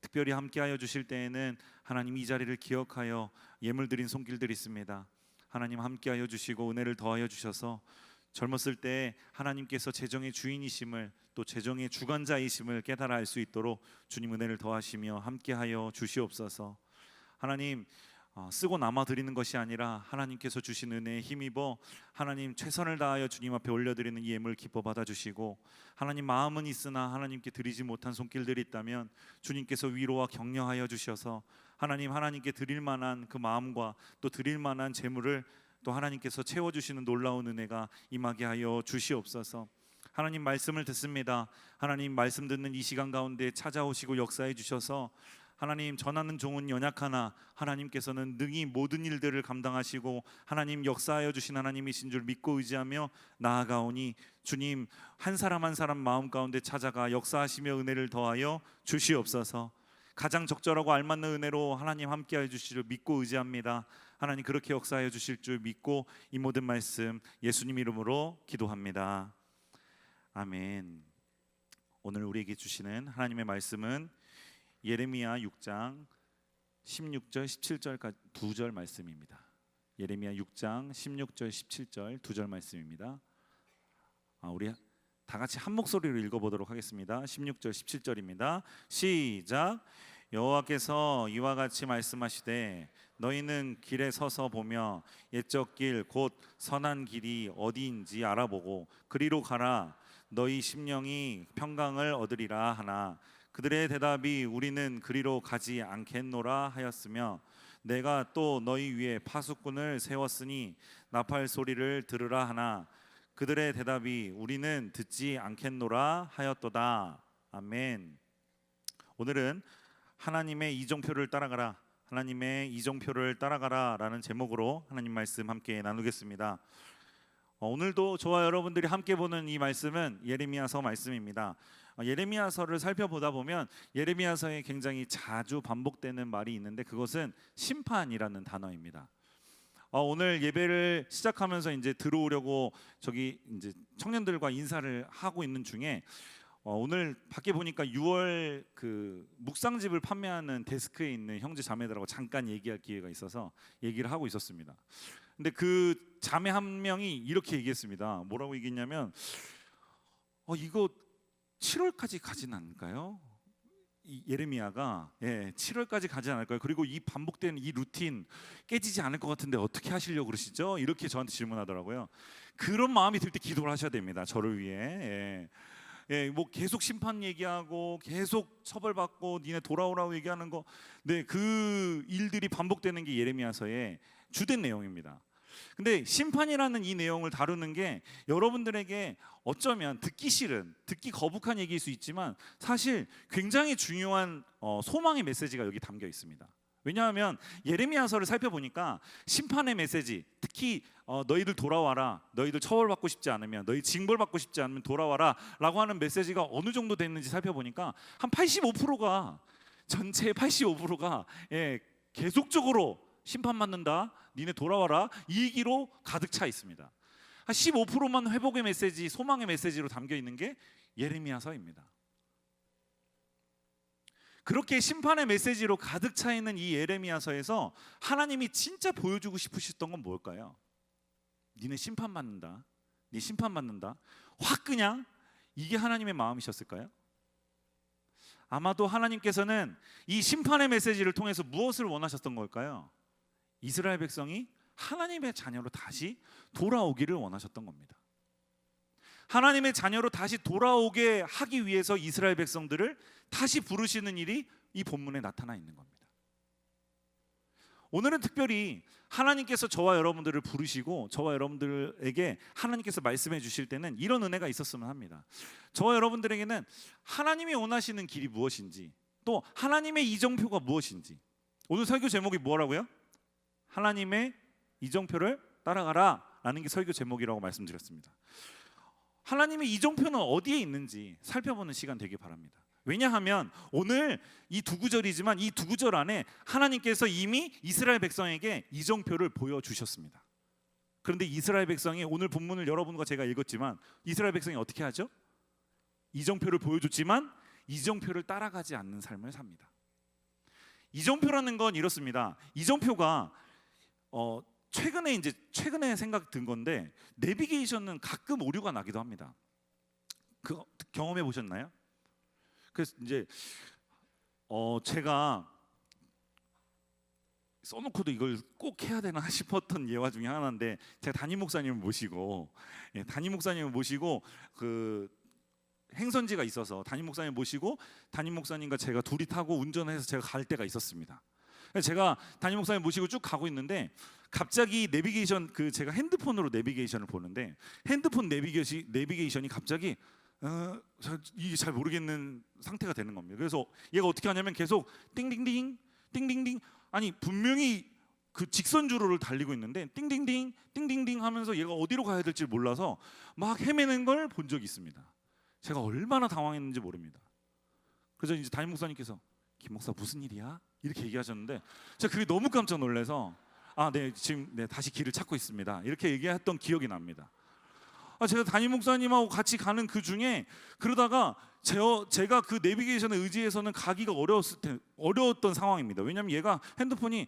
특별히 함께하여 주실 때에는 하나님 이 자리를 기억하여 예물 드린 손길들이 있습니다. 하나님 함께하여 주시고 은혜를 더하여 주셔서 젊었을 때 하나님께서 재정의 주인이심을, 또 재정의 주관자이심을 깨달아 알 수 있도록 주님 은혜를 더하시며 함께하여 주시옵소서. 하나님, 쓰고 남아 드리는 것이 아니라 하나님께서 주신 은혜에 힘입어 하나님 최선을 다하여 주님 앞에 올려드리는 이 예물 기뻐 받아주시고, 하나님 마음은 있으나 하나님께 드리지 못한 손길들이 있다면 주님께서 위로와 격려하여 주셔서 하나님께 드릴 만한 그 마음과 또 드릴 만한 재물을 또 하나님께서 채워주시는 놀라운 은혜가 임하게 하여 주시옵소서. 하나님 말씀을 듣습니다. 하나님 말씀 듣는 이 시간 가운데 찾아오시고 역사해 주셔서 하나님 전하는 종은 연약하나 하나님께서는 능히 모든 일들을 감당하시고 하나님 역사하여 주신 하나님이신 줄 믿고 의지하며 나아가오니 주님 한 사람 한 사람 마음 가운데 찾아가 역사하시며 은혜를 더하여 주시옵소서. 가장 적절하고 알맞는 은혜로 하나님 함께하여 주실 줄 믿고 의지합니다. 하나님 그렇게 역사하여 주실 줄 믿고 이 모든 말씀 예수님 이름으로 기도합니다. 아멘. 오늘 우리에게 주시는 하나님의 말씀은 예레미야 6장 16절 17절까지 2절 말씀입니다. 예레미야 6장 16절 17절 2절 말씀입니다. 우리 다 같이 한 목소리로 읽어보도록 하겠습니다. 16절 17절입니다. 시작. 여호와께서 이와 같이 말씀하시되 너희는 길에 서서 보며 옛적 길 곧 선한 길이 어디인지 알아보고 그리로 가라. 너희 심령이 평강을 얻으리라 하나 그들의 대답이 우리는 그리로 가지 않겠노라 하였으며 내가 또 너희 위에 파수꾼을 세웠으니 나팔 소리를 들으라 하나 그들의 대답이 우리는 듣지 않겠노라 하였도다. 아멘. 오늘은 하나님의 이정표를 따라가라, 하나님의 이정표를 따라가라 라는 제목으로 하나님 말씀 함께 나누겠습니다. 오늘도 저와 여러분들이 함께 보는 이 말씀은 예레미야서 말씀입니다. 예레미야서를 살펴보다 보면 예레미야서에 굉장히 자주 반복되는 말이 있는데 그것은 심판이라는 단어입니다. 오늘 예배를 시작하면서 이제 들어오려고 저기 이제 청년들과 인사를 하고 있는 중에 오늘 밖에 보니까 6월 그 묵상집을 판매하는 데스크에 있는 형제 자매들하고 잠깐 얘기할 기회가 있어서 얘기를 하고 있었습니다. 근데 그 자매 한 명이 이렇게 얘기했습니다. 뭐라고 얘기했냐면 이거 7월까지 가진 않을까요? 이 예레미야가 7월까지 가지 않을까요? 그리고 이 반복되는 이 루틴 깨지지 않을 것 같은데 어떻게 하시려고 그러시죠? 이렇게 저한테 질문하더라고요. 그런 마음이 들 때 기도를 하셔야 됩니다. 저를 위해. 뭐 계속 심판 얘기하고 계속 처벌받고 니네 돌아오라고 얘기하는 거, 그 일들이 반복되는 게 예레미야서의 주된 내용입니다. 근데 심판이라는 이 내용을 다루는 게 여러분들에게 어쩌면 듣기 싫은, 듣기 거북한 얘기일 수 있지만 사실 굉장히 중요한 소망의 메시지가 여기 담겨 있습니다. 왜냐하면 예레미야서를 살펴보니까 심판의 메시지, 특히 너희들 돌아와라, 너희들 처벌받고 싶지 않으면, 너희 징벌받고 싶지 않으면 돌아와라 라고 하는 메시지가 어느 정도 됐는지 살펴보니까 한 85%가, 전체의 85%가 계속적으로 심판받는다, 니네 돌아와라 이 얘기로 가득 차 있습니다. 한 15%만 회복의 메시지, 소망의 메시지로 담겨 있는 게 예레미야서입니다. 그렇게 심판의 메시지로 가득 차 있는 이 예레미야서에서 하나님이 진짜 보여주고 싶으셨던 건 뭘까요? 니네 심판받는다, 니 심판받는다, 확 그냥 이게 하나님의 마음이셨을까요? 아마도 하나님께서는 이 심판의 메시지를 통해서 무엇을 원하셨던 걸까요? 이스라엘 백성이 하나님의 자녀로 다시 돌아오기를 원하셨던 겁니다. 하나님의 자녀로 다시 돌아오게 하기 위해서 이스라엘 백성들을 다시 부르시는 일이 이 본문에 나타나 있는 겁니다. 오늘은 특별히 하나님께서 저와 여러분들을 부르시고 저와 여러분들에게 하나님께서 말씀해 주실 때는 이런 은혜가 있었으면 합니다. 저와 여러분들에게는 하나님이 원하시는 길이 무엇인지, 또 하나님의 이정표가 무엇인지. 오늘 설교 제목이 뭐라고요? 하나님의 이정표를 따라가라 라는 게 설교 제목이라고 말씀드렸습니다. 하나님의 이정표는 어디에 있는지 살펴보는 시간 되길 바랍니다. 왜냐하면 오늘 이 두 구절이지만 이 두 구절 안에 하나님께서 이미 이스라엘 백성에게 이정표를 보여주셨습니다. 그런데 이스라엘 백성이, 오늘 본문을 여러분과 제가 읽었지만 이스라엘 백성이 어떻게 하죠? 이정표를 보여줬지만 이정표를 따라가지 않는 삶을 삽니다. 이정표라는 건 이렇습니다. 이정표가 최근에 생각 든 건데, 내비게이션은 가끔 오류가 나기도 합니다. 그거 경험해 보셨나요? 그래서 이제 제가 써놓고도 이걸 꼭 해야 되나 싶었던 예화 중에 하나인데, 제가 담임 목사님을 모시고 그 행선지가 있어서 담임 목사님 모시고 담임 목사님과 제가 둘이 타고 운전해서 제가 갈 때가 있었습니다. 제가 담임 목사님 모시고 쭉 가고 있는데 갑자기 내비게이션, 제가 핸드폰으로 내비게이션을 보는데 핸드폰 내비게이션이 갑자기 이게 잘 모르겠는 상태가 되는 겁니다. 그래서 얘가 어떻게 하냐면 계속 띵띵띵 띵띵띵, 아니 분명히 그 직선주로를 달리고 있는데 띵띵띵 띵띵띵 하면서 얘가 어디로 가야 될지 몰라서 막 헤매는 걸 본 적이 있습니다. 제가 얼마나 당황했는지 모릅니다. 그래서 이제 담임 목사님께서 김 목사 무슨 일이야? 이렇게 얘기하셨는데 제가 그게 너무 깜짝 놀라서 지금 다시 길을 찾고 있습니다. 이렇게 얘기했던 기억이 납니다. 제가 담임 목사님하고 같이 가는 그 중에 그러다가 제가 그 내비게이션에 의지해서는 가기가 어려웠던 상황입니다. 왜냐하면 얘가 핸드폰이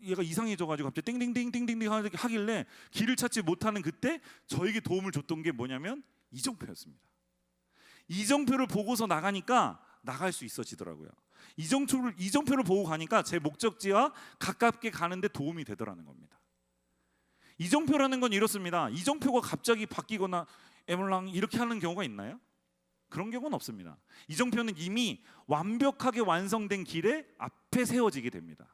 얘가 이상해져가지고 갑자기 띵띵띵 띵띵띵 하길래 길을 찾지 못하는 그때 저에게 도움을 줬던 게 뭐냐면 이정표였습니다. 이정표를 보고서 나가니까 나갈 수 있어지더라고요. 이정표를 보고 가니까 제 목적지와 가깝게 가는데 도움이 되더라는 겁니다. 이정표라는 건 이렇습니다. 이정표가 갑자기 바뀌거나 에물랑 이렇게 하는 경우가 있나요? 그런 경우는 없습니다. 이정표는 이미 완벽하게 완성된 길에 앞에 세워지게 됩니다.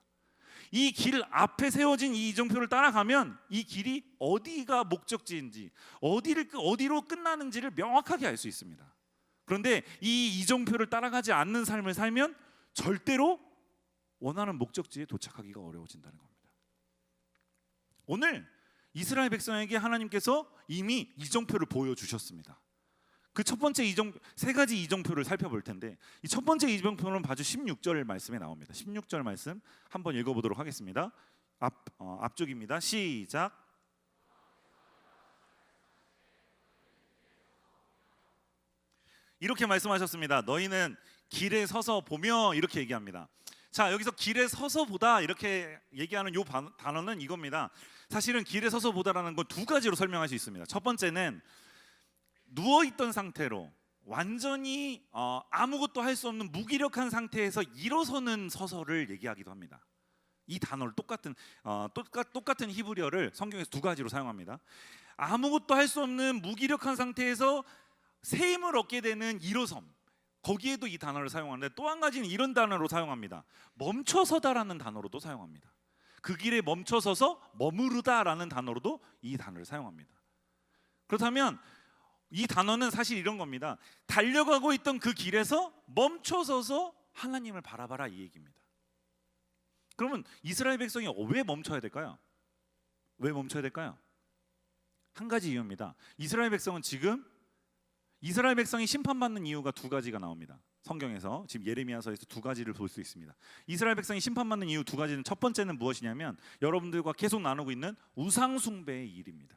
이 길 앞에 세워진 이 이정표를 따라가면 이 길이 어디가 목적지인지, 어디로 끝나는지를 명확하게 알 수 있습니다. 그런데 이 이정표를 따라가지 않는 삶을 살면 절대로 원하는 목적지에 도착하기가 어려워진다는 겁니다. 오늘 이스라엘 백성에게 하나님께서 이미 이정표를 보여주셨습니다. 그 첫 번째 세 가지 이정표를 살펴볼 텐데, 이 첫 번째 이정표는 바로 16절 말씀에 나옵니다. 16절 말씀 한번 읽어보도록 하겠습니다. 앞쪽입니다. 시작. 이렇게 말씀하셨습니다. 너희는 길에 서서 보며, 이렇게 얘기합니다. 자, 여기서 길에 서서 보다 이렇게 얘기하는 요 단어는 이겁니다. 사실은 길에 서서 보다라는 건 두 가지로 설명할 수 있습니다. 첫 번째는 누워있던 상태로 완전히 아무것도 할 수 없는 무기력한 상태에서 일어서는 서서를 얘기하기도 합니다. 이 단어를 똑같은 히브리어를 성경에서 두 가지로 사용합니다. 아무것도 할 수 없는 무기력한 상태에서 새 힘을 얻게 되는 일어섬, 거기에도 이 단어를 사용하는데, 또 한 가지는 이런 단어로 사용합니다. 멈춰서다라는 단어로도 사용합니다. 그 길에 멈춰서서 머무르다라는 단어로도 이 단어를 사용합니다. 그렇다면 이 단어는 사실 이런 겁니다. 달려가고 있던 그 길에서 멈춰서서 하나님을 바라봐라, 이 얘기입니다. 그러면 이스라엘 백성이 왜 멈춰야 될까요? 왜 멈춰야 될까요? 한 가지 이유입니다. 이스라엘 백성이 심판받는 이유가 두 가지가 나옵니다. 성경에서 지금 예레미야서에서 두 가지를 볼 수 있습니다. 이스라엘 백성이 심판받는 이유 두 가지는, 첫 번째는 무엇이냐면 여러분들과 계속 나누고 있는 우상숭배의 일입니다.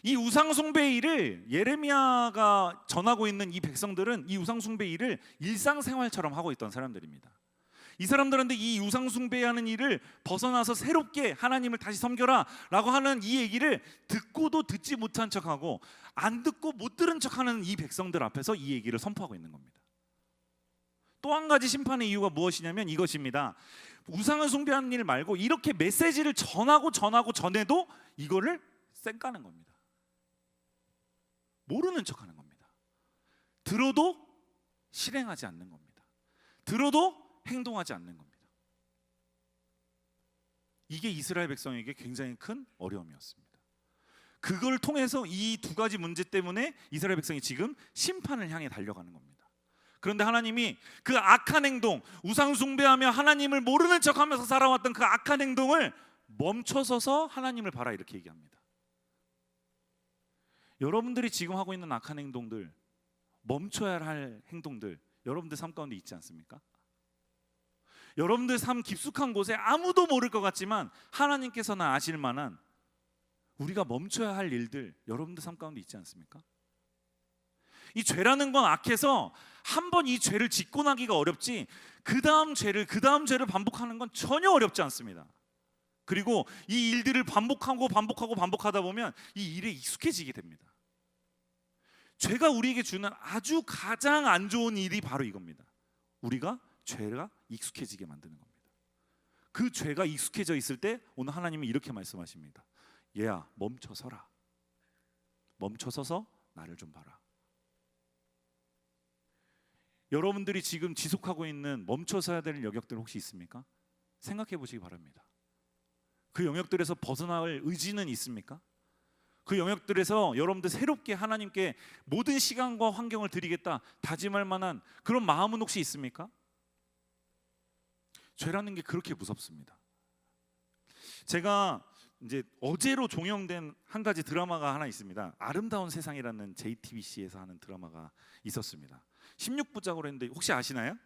이 우상숭배의 일을 예레미야가 전하고 있는 이 백성들은 이 우상숭배의 일을 일상생활처럼 하고 있던 사람들입니다. 이 사람들한테 이 우상숭배하는 일을 벗어나서 새롭게 하나님을 다시 섬겨라 라고 하는 이 얘기를 듣고도 듣지 못한 척하고 안 듣고 못 들은 척하는 이 백성들 앞에서 이 얘기를 선포하고 있는 겁니다. 또 한 가지 심판의 이유가 무엇이냐면 이것입니다. 우상을 숭배하는 일 말고 이렇게 메시지를 전해도 이거를 쌩까는 겁니다. 모르는 척하는 겁니다. 들어도 실행하지 않는 겁니다. 들어도 행동하지 않는 겁니다. 이게 이스라엘 백성에게 굉장히 큰 어려움이었습니다. 그걸 통해서 이 두 가지 문제 때문에 이스라엘 백성이 지금 심판을 향해 달려가는 겁니다. 그런데 하나님이 그 악한 행동, 우상 숭배하며 하나님을 모르는 척하면서 살아왔던 그 악한 행동을 멈춰서서 하나님을 봐라, 이렇게 얘기합니다. 여러분들이 지금 하고 있는 악한 행동들, 멈춰야 할 행동들, 여러분들 삶 가운데 있지 않습니까? 여러분들 삶 깊숙한 곳에 아무도 모를 것 같지만 하나님께서는 아실 만한 우리가 멈춰야 할 일들, 여러분들 삶 가운데 있지 않습니까? 이 죄라는 건 악해서 한 번 이 죄를 짓고 나기가 어렵지 그 다음 죄를 반복하는 건 전혀 어렵지 않습니다. 그리고 이 일들을 반복하다 보면 이 일에 익숙해지게 됩니다. 죄가 우리에게 주는 아주 가장 안 좋은 일이 바로 이겁니다. 우리가 죄가 익숙해지게 만드는 겁니다. 그 죄가 익숙해져 있을 때 오늘 하나님은 이렇게 말씀하십니다. 얘야, 멈춰서라. 멈춰서서 나를 좀 봐라. 여러분들이 지금 지속하고 있는 멈춰서야 될 영역들 혹시 있습니까? 생각해 보시기 바랍니다. 그 영역들에서 벗어날 의지는 있습니까? 그 영역들에서 여러분들 새롭게 하나님께 모든 시간과 환경을 드리겠다 다짐할 만한 그런 마음은 혹시 있습니까? 죄라는 게 그렇게 무섭습니다. 제가 이제 어제로 종영된 한 가지 드라마가 하나 있습니다. 아름다운 세상이라는 JTBC에서 하는 드라마가 있었습니다. 16부작으로 했는데 혹시 아시나요?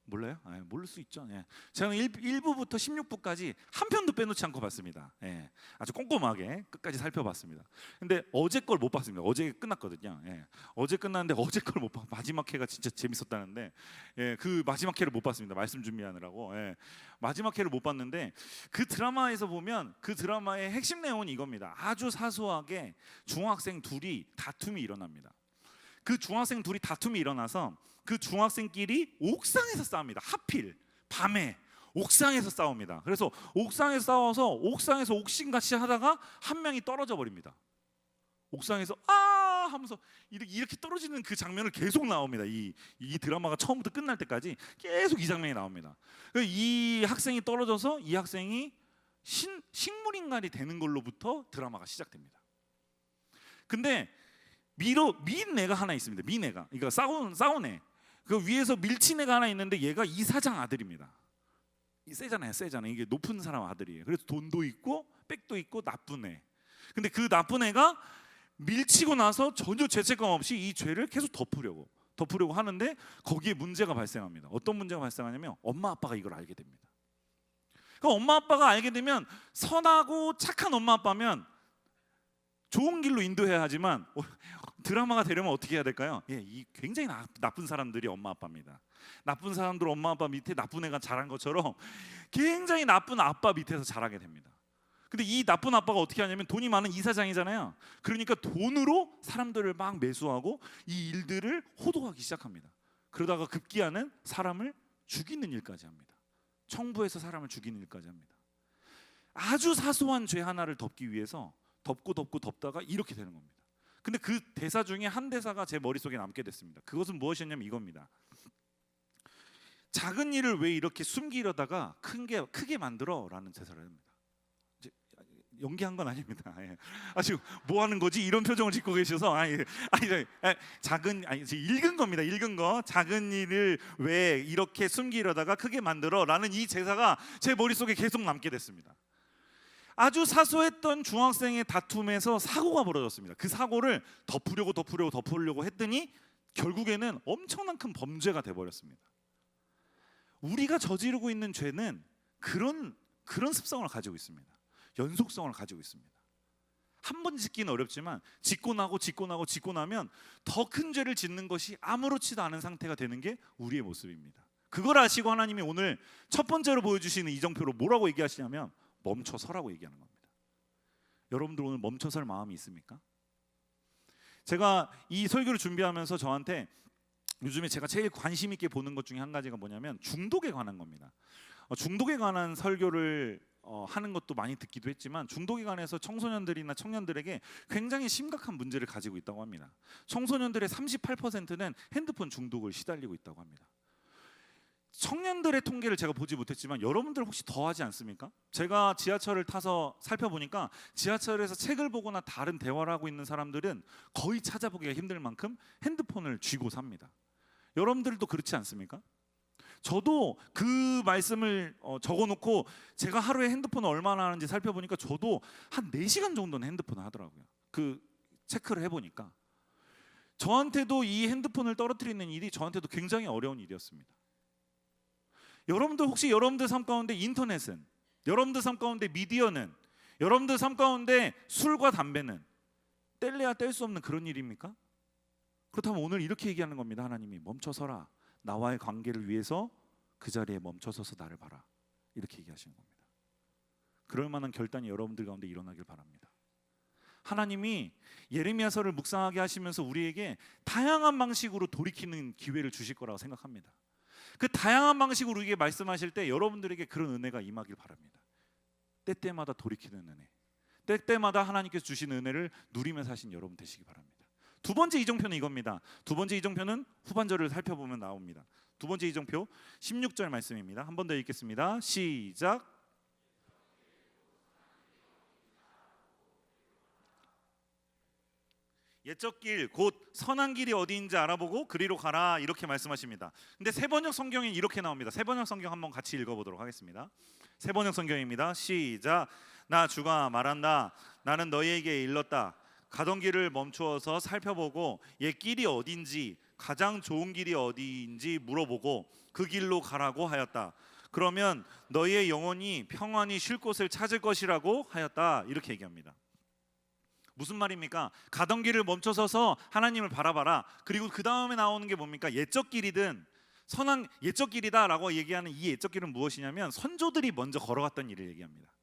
몰라요? 모를 수 있죠. 예. 제가 1부부터 16부까지 한 편도 빼놓지 않고 봤습니다. 예. 아주 꼼꼼하게 끝까지 살펴봤습니다. 근데 어제 걸 못 봤습니다. 어제 끝났거든요. 예. 어제 끝났는데 어제 걸 못 봤고 마지막 회가 진짜 재밌었다는데 예. 그 마지막 회를 못 봤습니다. 말씀 준비하느라고. 예. 마지막 회를 못 봤는데 그 드라마에서 보면 그 드라마의 핵심 내용은 이겁니다. 아주 사소하게 중학생 둘이 다툼이 일어납니다. 그 중학생 둘이 다툼이 일어나서 그 중학생끼리 옥상에서 싸웁니다. 하필 밤에 옥상에서 싸웁니다. 그래서 옥상에서 싸워서 옥상에서 옥신같이 하다가 한 명이 떨어져 버립니다. 옥상에서 아 하면서 이렇게 떨어지는 그 장면을 계속 나옵니다. 이 드라마가 처음부터 끝날 때까지 계속 이 장면이 나옵니다. 이 학생이 떨어져서 이 학생이 식물인간이 되는 걸로부터 드라마가 시작됩니다. 근데 민 애가 하나 있습니다. 민 애가, 그러니까 싸운 애. 그 위에서 밀친 애가 하나 있는데 얘가 이사장 아들입니다. 세잖아요. 이게 높은 사람 아들이에요. 그래서 돈도 있고 백도 있고 나쁜 애. 근데 그 나쁜 애가 밀치고 나서 전혀 죄책감 없이 이 죄를 계속 덮으려고 하는데 거기에 문제가 발생합니다. 어떤 문제가 발생하냐면 엄마 아빠가 이걸 알게 됩니다. 그러니까 엄마 아빠가 알게 되면 선하고 착한 엄마 아빠면 좋은 길로 인도해야 하지만 드라마가 되려면 어떻게 해야 될까요? 예, 이 굉장히 나쁜 사람들이 엄마 아빠입니다. 나쁜 사람들 엄마 아빠 밑에 나쁜 애가 자란 것처럼 굉장히 나쁜 아빠 밑에서 자라게 됩니다. 근데 이 나쁜 아빠가 어떻게 하냐면 돈이 많은 이사장이잖아요. 그러니까 돈으로 사람들을 막 매수하고 이 일들을 호도하기 시작합니다. 그러다가 급기야는 사람을 죽이는 일까지 합니다. 청부해서 사람을 죽이는 일까지 합니다. 아주 사소한 죄 하나를 덮기 위해서 덮다가 이렇게 되는 겁니다. 근데 그 대사 중에 한 대사가 제 머릿속에 남게 됐습니다. 그것은 무엇이었냐면 이겁니다. 작은 일을 왜 이렇게 숨기려다가 크게 만들어라는 대사를 합니다. 연기한 건 아닙니다. 지금 뭐 하는 거지? 이런 표정을 짓고 계셔서 읽은 겁니다. 읽은 거. 작은 일을 왜 이렇게 숨기려다가 크게 만들어라는 이 대사가 제 머릿속에 계속 남게 됐습니다. 아주 사소했던 중학생의 다툼에서 사고가 벌어졌습니다. 그 사고를 덮으려고 했더니 결국에는 엄청난 큰 범죄가 돼버렸습니다. 우리가 저지르고 있는 죄는 그런 습성을 가지고 있습니다. 연속성을 가지고 있습니다. 한 번 짓기는 어렵지만 짓고 나면 더 큰 죄를 짓는 것이 아무렇지도 않은 상태가 되는 게 우리의 모습입니다. 그걸 아시고 하나님이 오늘 첫 번째로 보여주시는 이정표로 뭐라고 얘기하시냐면 멈춰서라고 얘기하는 겁니다. 여러분들 오늘 멈춰설 마음이 있습니까? 제가 이 설교를 준비하면서 저한테 요즘에 제가 제일 관심 있게 보는 것 중에 한 가지가 뭐냐면 중독에 관한 겁니다. 중독에 관한 설교를 하는 것도 많이 듣기도 했지만 중독에 관해서 청소년들이나 청년들에게 굉장히 심각한 문제를 가지고 있다고 합니다. 청소년들의 38%는 핸드폰 중독을 시달리고 있다고 합니다. 청년들의 통계를 제가 보지 못했지만 여러분들 혹시 더하지 않습니까? 제가 지하철을 타서 살펴보니까 지하철에서 책을 보거나 다른 대화를 하고 있는 사람들은 거의 찾아보기가 힘들 만큼 핸드폰을 쥐고 삽니다. 여러분들도 그렇지 않습니까? 저도 그 말씀을 적어놓고 제가 하루에 핸드폰을 얼마나 하는지 살펴보니까 저도 한 4시간 정도는 핸드폰을 하더라고요. 그 체크를 해보니까 저한테도 이 핸드폰을 떨어뜨리는 일이 저한테도 굉장히 어려운 일이었습니다. 여러분들 혹시 여러분들 삶 가운데 인터넷은, 여러분들 삶 가운데 미디어는, 여러분들 삶 가운데 술과 담배는 뗄래야 뗄 수 없는 그런 일입니까? 그렇다면 오늘 이렇게 얘기하는 겁니다. 하나님이 멈춰서라. 나와의 관계를 위해서 그 자리에 멈춰서서 나를 봐라. 이렇게 얘기하시는 겁니다. 그럴 만한 결단이 여러분들 가운데 일어나길 바랍니다. 하나님이 예레미야서를 묵상하게 하시면서 우리에게 다양한 방식으로 돌이키는 기회를 주실 거라고 생각합니다. 그 다양한 방식으로 우리에게 말씀하실 때 여러분들에게 그런 은혜가 임하길 바랍니다. 때때마다 돌이키는 은혜, 때때마다 하나님께서 주신 은혜를 누리며 사신 여러분 되시기 바랍니다. 두 번째 이정표는 이겁니다. 두 번째 이정표는 후반절을 살펴보면 나옵니다. 두 번째 이정표 16절 말씀입니다. 한 번 더 읽겠습니다. 시작. 옛적 길 곧 선한 길이 어디인지 알아보고 그리로 가라 이렇게 말씀하십니다. 근데 세번역 성경에 이렇게 나옵니다. 세번역 성경 한번 같이 읽어보도록 하겠습니다. 세번역 성경입니다. 시작. 나 주가 말한다. 나는 너희에게 일렀다. 가던 길을 멈추어서 살펴보고 옛 길이 어딘지 가장 좋은 길이 어디인지 물어보고 그 길로 가라고 하였다. 그러면 너희의 영혼이 평안히 쉴 곳을 찾을 것이라고 하였다. 이렇게 얘기합니다. 무슨 말입니까? 가던 길을 멈춰서서 하나님을 바라봐라. 그리고 그 다음에 나오는 게 뭡니까? 옛적 길이든 선한 옛적 길이다라고 얘기하는 이 옛적 길은 무엇이냐면 선조들이 먼저 걸어갔던 일을 얘기합니다.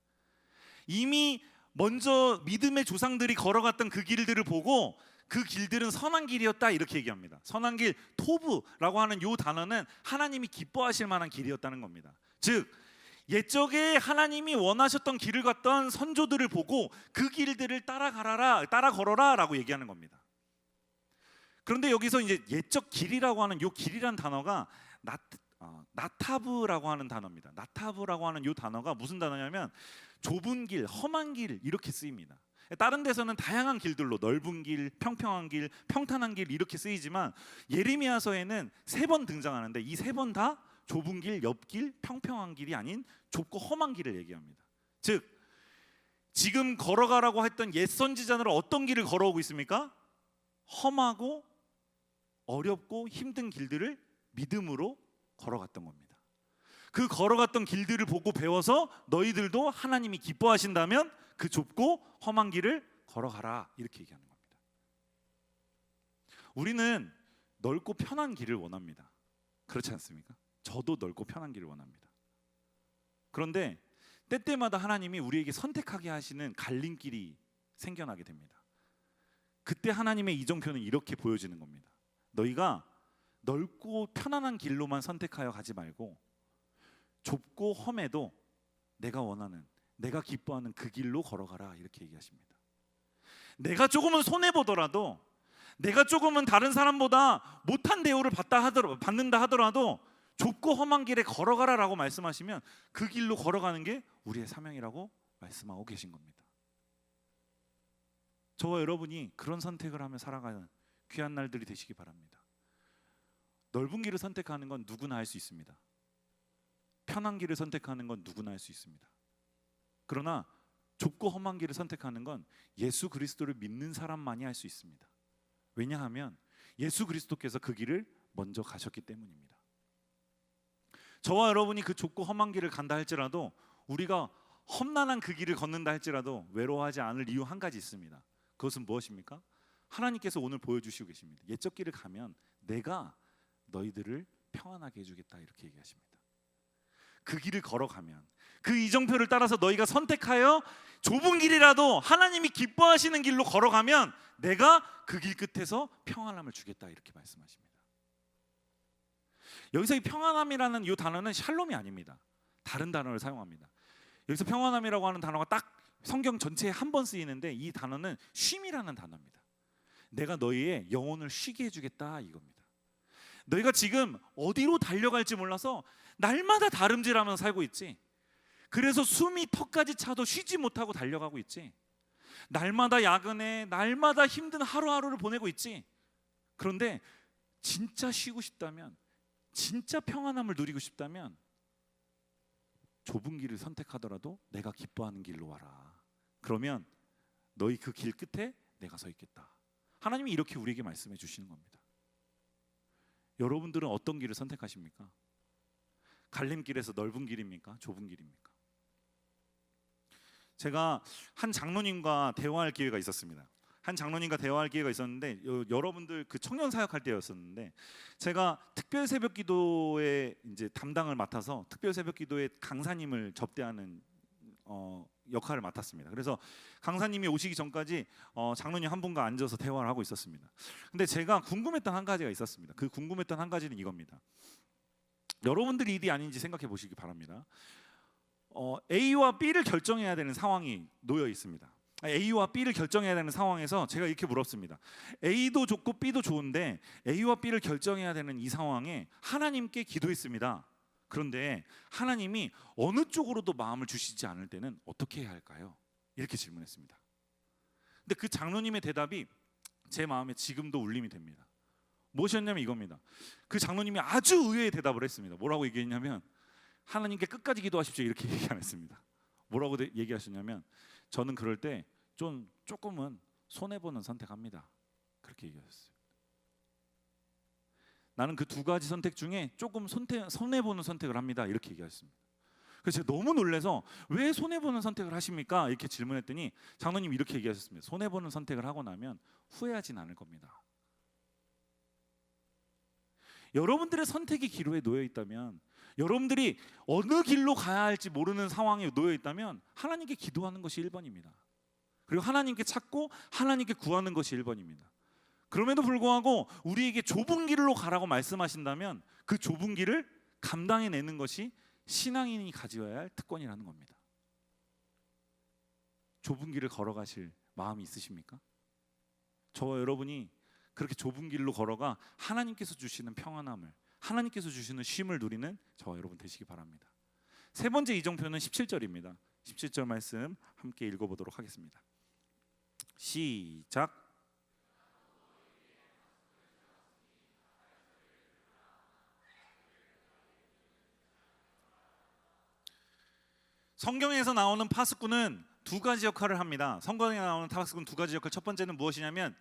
이미 먼저 믿음의 조상들이 걸어갔던 그 길들을 보고 그 길들은 선한 길이었다 이렇게 얘기합니다. 선한 길, 토브라고 하는 이 단어는 하나님이 기뻐하실 만한 길이었다는 겁니다. 즉 옛적에 하나님이 원하셨던 길을 갔던 선조들을 보고 그 길들을 따라 걸어라라고 얘기하는 겁니다. 그런데 여기서 이제 옛적 길이라고 하는 이 길이란 단어가 나타브라고 하는 단어입니다. 나타브라고 하는 이 단어가 무슨 단어냐면 좁은 길, 험한 길 이렇게 쓰입니다. 다른 데서는 다양한 길들로 넓은 길, 평평한 길, 평탄한 길 이렇게 쓰이지만 예레미야서에는 3번 등장하는데 이 3번 다 좁은 길, 옆길, 평평한 길이 아닌 좁고 험한 길을 얘기합니다. 즉 지금 걸어가라고 했던 옛 선지자들은 어떤 길을 걸어오고 있습니까? 험하고 어렵고 힘든 길들을 믿음으로 걸어갔던 겁니다. 그 걸어갔던 길들을 보고 배워서 너희들도 하나님이 기뻐하신다면 그 좁고 험한 길을 걸어가라 이렇게 얘기하는 겁니다. 우리는 넓고 편한 길을 원합니다. 그렇지 않습니까? 저도 넓고 편한 길을 원합니다. 그런데 때때마다 하나님이 우리에게 선택하게 하시는 갈림길이 생겨나게 됩니다. 그때 하나님의 이정표는 이렇게 보여지는 겁니다. 너희가 넓고 편안한 길로만 선택하여 가지 말고 좁고 험해도 내가 원하는, 내가 기뻐하는 그 길로 걸어가라 이렇게 얘기하십니다. 내가 조금은 손해보더라도, 내가 조금은 다른 사람보다 못한 대우를 받는다 하더라도 좁고 험한 길에 걸어가라라고 말씀하시면 그 길로 걸어가는 게 우리의 사명이라고 말씀하고 계신 겁니다. 저와 여러분이 그런 선택을 하며 살아가는 귀한 날들이 되시기 바랍니다. 넓은 길을 선택하는 건 누구나 할 수 있습니다. 편한 길을 선택하는 건 누구나 할 수 있습니다. 그러나 좁고 험한 길을 선택하는 건 예수 그리스도를 믿는 사람만이 할 수 있습니다. 왜냐하면 예수 그리스도께서 그 길을 먼저 가셨기 때문입니다. 저와 여러분이 그 좁고 험한 길을 간다 할지라도, 우리가 험난한 그 길을 걷는다 할지라도 외로워하지 않을 이유 한 가지 있습니다. 그것은 무엇입니까? 하나님께서 오늘 보여주시고 계십니다. 옛적 길을 가면 내가 너희들을 평안하게 해주겠다 이렇게 얘기하십니다. 그 길을 걸어가면, 그 이정표를 따라서 너희가 선택하여 좁은 길이라도 하나님이 기뻐하시는 길로 걸어가면 내가 그 길 끝에서 평안함을 주겠다 이렇게 말씀하십니다. 여기서 이 평안함이라는 이 단어는 샬롬이 아닙니다. 다른 단어를 사용합니다. 여기서 평안함이라고 하는 단어가 딱 성경 전체에 한 번 쓰이는데 이 단어는 쉼이라는 단어입니다. 내가 너희의 영혼을 쉬게 해주겠다 이겁니다. 너희가 지금 어디로 달려갈지 몰라서 날마다 다름질하면서 살고 있지. 그래서 숨이 턱까지 차도 쉬지 못하고 달려가고 있지. 날마다 야근해, 날마다 힘든 하루하루를 보내고 있지. 그런데 진짜 쉬고 싶다면, 진짜 평안함을 누리고 싶다면 좁은 길을 선택하더라도 내가 기뻐하는 길로 와라. 그러면 너희 그 길 끝에 내가 서 있겠다. 하나님이 이렇게 우리에게 말씀해 주시는 겁니다. 여러분들은 어떤 길을 선택하십니까? 갈림길에서 넓은 길입니까? 좁은 길입니까? 제가 한 장로님과 대화할 기회가 있었습니다. 한 장로님과 대화할 기회가 있었는데 여러분들 그 청년 사역할 때였었는데 제가 특별 새벽 기도에 이제 담당을 맡아서 특별 새벽 기도에 강사님을 접대하는 역할을 맡았습니다. 그래서 강사님이 오시기 전까지 장로님 한 분과 앉아서 대화를 하고 있었습니다. 근데 제가 궁금했던 한 가지가 있었습니다. 그 궁금했던 한 가지는 이겁니다. 여러분들이 일이 아닌지 생각해 보시기 바랍니다. A와 B를 결정해야 되는 상황이 놓여 있습니다. A와 B를 결정해야 되는 상황에서 제가 이렇게 물었습니다. A도 좋고 B도 좋은데 A와 B를 결정해야 되는 이 상황에 하나님께 기도했습니다. 그런데 하나님이 어느 쪽으로도 마음을 주시지 않을 때는 어떻게 해야 할까요? 이렇게 질문했습니다. 근데 그 장로님의 대답이 제 마음에 지금도 울림이 됩니다. 무엇이었냐면 이겁니다. 그 장로님이 아주 의외의 대답을 했습니다. 뭐라고 얘기했냐면 하나님께 끝까지 기도하십시오 이렇게 얘기 안 했습니다. 뭐라고 얘기하셨냐면 저는 그럴 때 조금은 손해보는 선택합니다. 그렇게 얘기하셨어요. 나는 그 두 가지 선택 중에 조금 손해보는 선택을 합니다. 이렇게 얘기하셨습니다. 그래서 제가 너무 놀라서 왜 손해보는 선택을 하십니까? 이렇게 질문했더니 장로님이 이렇게 얘기하셨습니다. 손해보는 선택을 하고 나면 후회하진 않을 겁니다. 여러분들의 선택이 기로에 놓여 있다면, 여러분들이 어느 길로 가야 할지 모르는 상황에 놓여 있다면 하나님께 기도하는 것이 1번입니다. 그리고 하나님께 찾고 하나님께 구하는 것이 1번입니다. 그럼에도 불구하고 우리에게 좁은 길로 가라고 말씀하신다면 그 좁은 길을 감당해내는 것이 신앙인이 가져야 할 특권이라는 겁니다. 좁은 길을 걸어가실 마음이 있으십니까? 저와 여러분이 그렇게 좁은 길로 걸어가 하나님께서 주시는 평안함을, 하나님께서 주시는 쉼을 누리는 저와 여러분 되시기 바랍니다. 세 번째 이정표는 17절입니다. 17절 말씀 함께 읽어보도록 하겠습니다. 시작. 성경에서 나오는 파수꾼은 두 가지 역할을 합니다. 성경에 나오는 파수꾼 두 가지 역할. 첫 번째는 무엇이냐면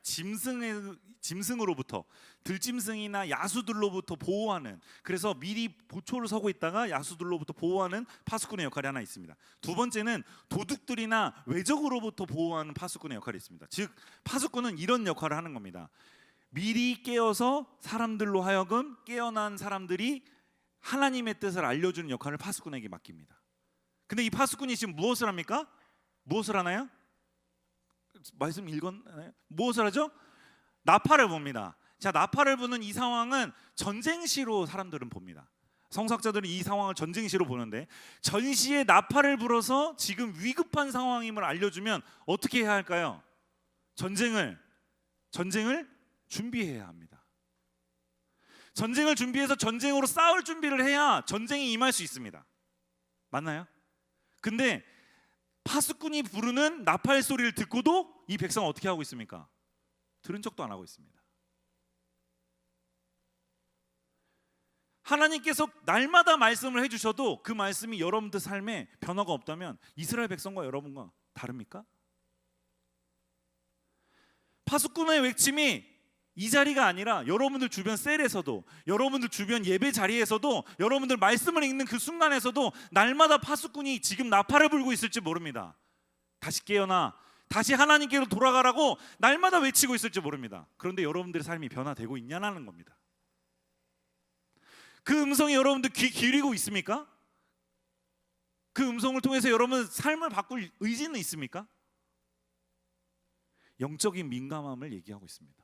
짐승으로부터, 들짐승이나 야수들로부터 보호하는, 그래서 미리 보초를 서고 있다가 야수들로부터 보호하는 파수꾼의 역할이 하나 있습니다. 두 번째는 도둑들이나 외적으로부터 보호하는 파수꾼의 역할이 있습니다. 즉 파수꾼은 이런 역할을 하는 겁니다. 미리 깨어서 사람들로 하여금 깨어난 사람들이 하나님의 뜻을 알려주는 역할을 파수꾼에게 맡깁니다. 근데 이 파수꾼이 지금 무엇을 합니까? 무엇을 하나요? 말씀 읽었나요? 무엇을 하죠? 나팔을 봅니다. 자, 나팔을 부는 이 상황은 전쟁시로 사람들은 봅니다. 성서학자들은 이 상황을 전쟁시로 보는데, 전시에 나팔을 불어서 지금 위급한 상황임을 알려주면 어떻게 해야 할까요? 전쟁을 준비해야 합니다. 전쟁을 준비해서 전쟁으로 싸울 준비를 해야 전쟁이 임할 수 있습니다. 맞나요? 근데 파수꾼이 부르는 나팔 소리를 듣고도 이 백성은 어떻게 하고 있습니까? 들은 척도 안 하고 있습니다. 하나님께서 날마다 말씀을 해주셔도 그 말씀이 여러분들 삶에 변화가 없다면 이스라엘 백성과 여러분과 다릅니까? 파수꾼의 외침이 이 자리가 아니라 여러분들 주변 셀에서도, 여러분들 주변 예배 자리에서도, 여러분들 말씀을 읽는 그 순간에서도 날마다 파수꾼이 지금 나팔을 불고 있을지 모릅니다. 다시 깨어나, 다시 하나님께로 돌아가라고 날마다 외치고 있을지 모릅니다. 그런데 여러분들의 삶이 변화되고 있냐는 겁니다. 그 음성이 여러분들 귀 기울이고 있습니까? 그 음성을 통해서 여러분 삶을 바꿀 의지는 있습니까? 영적인 민감함을 얘기하고 있습니다.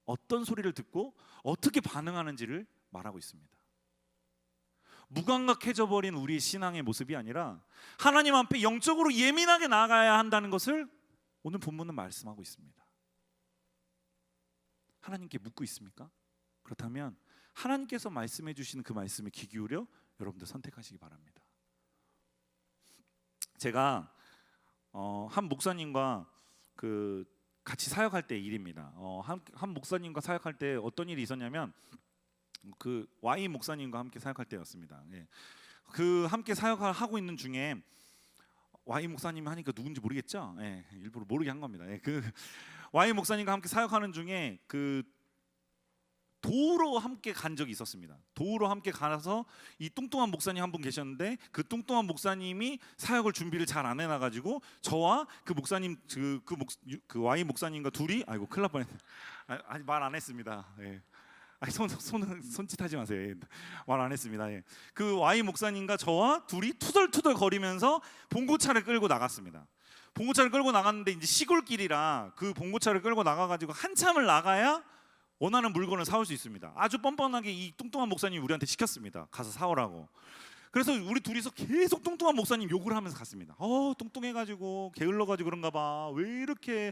어떤 소리를 듣고 어떻게 반응하는지를 말하고 있습니다. 무감각해져 버린 우리의 신앙의 모습이 아니라 하나님 앞에 영적으로 예민하게 나아가야 한다는 것을 오늘 본문은 말씀하고 있습니다. 하나님께 묻고 있습니까? 그렇다면 하나님께서 말씀해 주시는 그 말씀에 귀 기울여 여러분들 선택하시기 바랍니다. 제가 한 목사님과 같이 사역할 때 일입니다. 한 목사님과 사역할 때 어떤 일이 있었냐면 그 Y 목사님과 함께 사역할 때였습니다. 예. 그 함께 사역을 하고 있는 중에 Y 목사님이 하니까 누군지 모르겠죠? 예, 일부러 모르게 한 겁니다. 예, 그 Y 목사님과 함께 사역하는 중에 그 도우러 함께 간 적이 있었습니다. 도우러 함께 가서 이 뚱뚱한 목사님 한 분 계셨는데 그 뚱뚱한 목사님이 사역을 준비를 잘 안 해놔가지고 저와 그 목사님 그 Y 목사님과 둘이 아이고 큰일 날 뻔했네. 아직 말 안 했습니다. 예. 손짓하지 마세요. 예. 말 안 했습니다. 예. 그 Y 목사님과 저와 둘이 투덜투덜 거리면서 봉고차를 끌고 나갔습니다. 봉고차를 끌고 나갔는데 이제 시골길이라 그 봉고차를 끌고 나가가지고 한참을 나가야 원하는 물건을 사올 수 있습니다. 아주 뻔뻔하게 이 뚱뚱한 목사님이 우리한테 시켰습니다. 가서 사오라고. 그래서 우리 둘이서 계속 뚱뚱한 목사님 욕을 하면서 갔습니다. 뚱뚱해가지고 게을러가지고 그런가 봐. 왜 이렇게